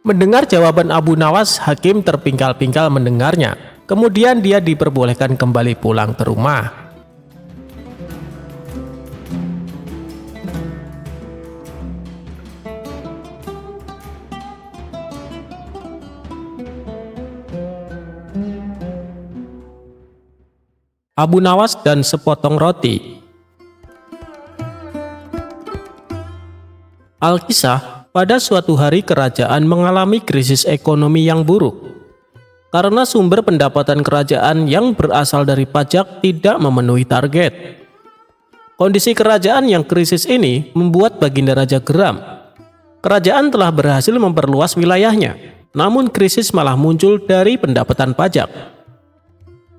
Mendengar jawaban Abu Nawas, hakim terpingkal-pingkal mendengarnya. Kemudian dia diperbolehkan kembali pulang ke rumah. Abu Nawas dan sepotong roti. Alkisah, pada suatu hari kerajaan mengalami krisis ekonomi yang buruk. Karena sumber pendapatan kerajaan yang berasal dari pajak tidak memenuhi target. Kondisi kerajaan yang krisis ini membuat Baginda Raja geram. Kerajaan telah berhasil memperluas wilayahnya, namun krisis malah muncul dari pendapatan pajak.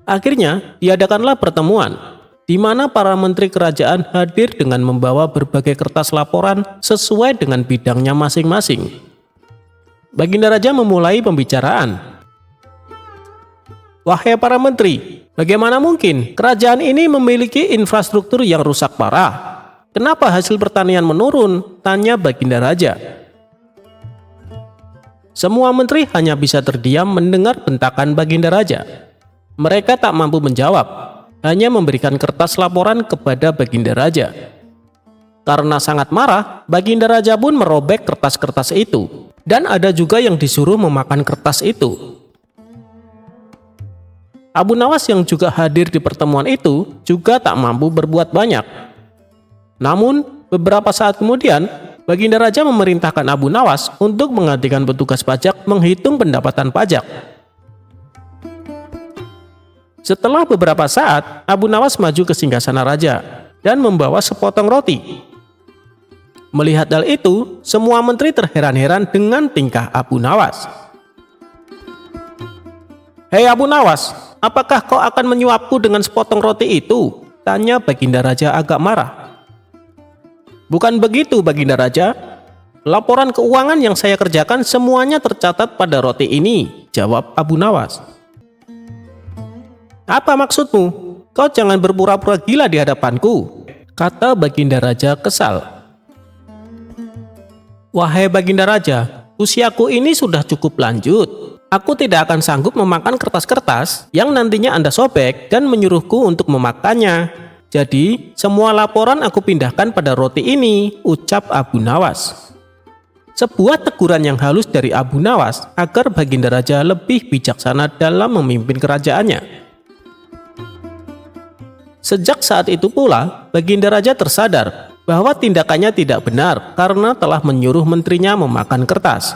Akhirnya diadakanlah pertemuan di mana para menteri kerajaan hadir dengan membawa berbagai kertas laporan sesuai dengan bidangnya masing-masing. Baginda Raja memulai pembicaraan. "Wahai para menteri, bagaimana mungkin kerajaan ini memiliki infrastruktur yang rusak parah? "Kenapa hasil pertanian menurun?" tanya Baginda Raja. Semua menteri hanya bisa terdiam mendengar bentakan Baginda Raja. Mereka tak mampu menjawab, hanya memberikan kertas laporan kepada Baginda Raja. Karena sangat marah, Baginda Raja pun merobek kertas-kertas itu, dan ada juga yang disuruh memakan kertas itu. Abu Nawas yang juga hadir di pertemuan itu juga tak mampu berbuat banyak. Namun, beberapa saat kemudian, Baginda Raja memerintahkan Abu Nawas untuk menggantikan petugas pajak menghitung pendapatan pajak. Setelah beberapa saat, Abu Nawas maju ke singgasana raja dan membawa sepotong roti. Melihat hal itu, semua menteri terheran-heran dengan tingkah Abu Nawas. "Hei Abu Nawas, apakah kau akan menyuapku dengan sepotong roti itu?" tanya Baginda Raja agak marah. "Bukan begitu Baginda Raja. Laporan keuangan yang saya kerjakan semuanya tercatat pada roti ini," jawab Abu Nawas. "Apa maksudmu? Kau jangan berpura-pura gila di hadapanku," kata Baginda Raja kesal. "Wahai Baginda Raja, usiaku ini sudah cukup lanjut. Aku tidak akan sanggup memakan kertas-kertas yang nantinya Anda sobek dan menyuruhku untuk memakannya. Jadi, semua laporan aku pindahkan pada roti ini," ucap Abu Nawas. Sebuah teguran yang halus dari Abu Nawas agar Baginda Raja lebih bijaksana dalam memimpin kerajaannya. Sejak saat itu pula, Baginda Raja tersadar bahwa tindakannya tidak benar karena telah menyuruh menterinya memakan kertas.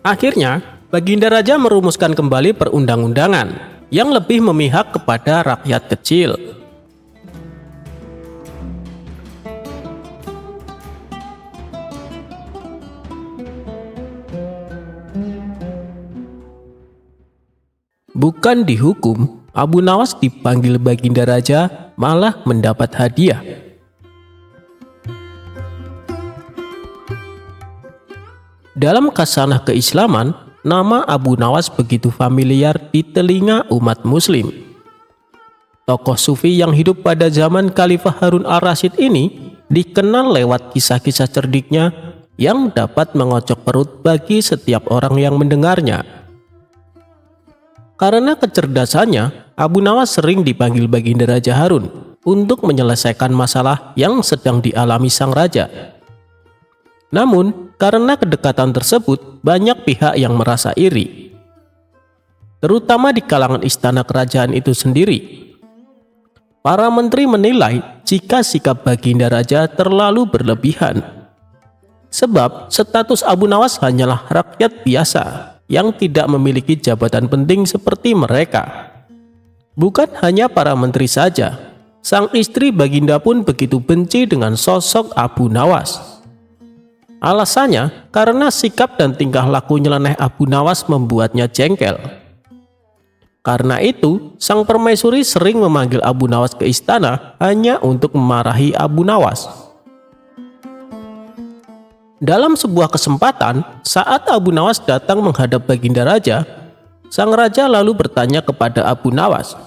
Akhirnya, Baginda Raja merumuskan kembali perundang-undangan yang lebih memihak kepada rakyat kecil. Bukan dihukum, Abu Nawas dipanggil Baginda Raja malah mendapat hadiah. Dalam khasanah keislaman, nama Abu Nawas begitu familiar di telinga umat muslim. Tokoh sufi yang hidup pada zaman Khalifah Harun al-Rasyid ini dikenal lewat kisah-kisah cerdiknya yang dapat mengocok perut bagi setiap orang yang mendengarnya. Karena kecerdasannya, Abu Nawas sering dipanggil Baginda Raja Harun untuk menyelesaikan masalah yang sedang dialami sang raja. Namun, karena kedekatan tersebut, banyak pihak yang merasa iri, terutama di kalangan istana kerajaan itu sendiri. Para menteri menilai jika sikap Baginda Raja terlalu berlebihan. Sebab status Abu Nawas hanyalah rakyat biasa yang tidak memiliki jabatan penting seperti mereka. Bukan hanya para menteri saja, sang istri Baginda pun begitu benci dengan sosok Abu Nawas. Alasannya karena sikap dan tingkah laku nyeleneh Abu Nawas membuatnya jengkel. Karena itu, sang permaisuri sering memanggil Abu Nawas ke istana hanya untuk memarahi Abu Nawas. Dalam sebuah kesempatan, saat Abu Nawas datang menghadap Baginda Raja, sang raja lalu bertanya kepada Abu Nawas,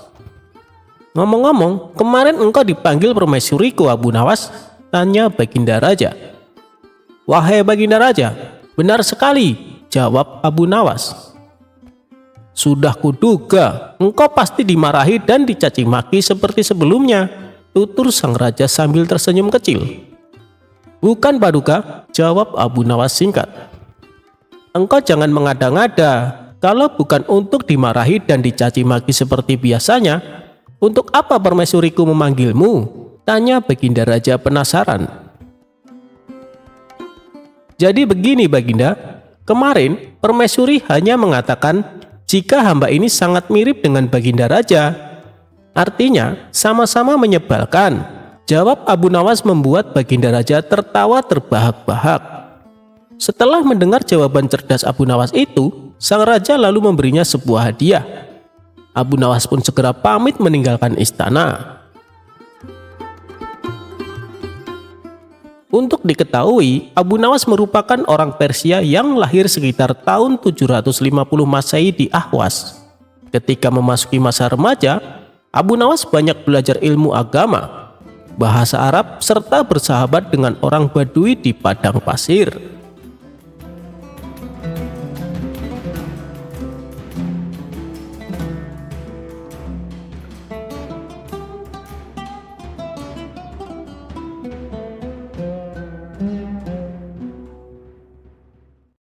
"Ngomong-ngomong, kemarin engkau dipanggil permaisuriku Abu Nawas?" tanya Baginda Raja. "Wahai Baginda Raja, benar sekali," jawab Abu Nawas. "Sudah kuduga, engkau pasti dimarahi dan dicaci maki seperti sebelumnya," tutur sang raja sambil tersenyum kecil. "Bukan Paduka," jawab Abu Nawas singkat. "Engkau jangan mengada-ngada. Kalau bukan untuk dimarahi dan dicaci maki seperti biasanya, untuk apa permaisuriku memanggilmu?" tanya Baginda Raja penasaran. "Jadi begini Baginda, kemarin permaisuri hanya mengatakan jika hamba ini sangat mirip dengan Baginda Raja. Artinya sama-sama menyebalkan," jawab Abu Nawas membuat Baginda Raja tertawa terbahak-bahak. Setelah mendengar jawaban cerdas Abu Nawas itu, sang raja lalu memberinya sebuah hadiah. Abu Nawas pun segera pamit meninggalkan istana. Untuk diketahui, Abu Nawas merupakan orang Persia yang lahir sekitar tahun 750 Masehi di Ahwas. Ketika memasuki masa remaja, Abu Nawas banyak belajar ilmu agama. bahasa Arab, serta bersahabat dengan orang Badui di padang pasir.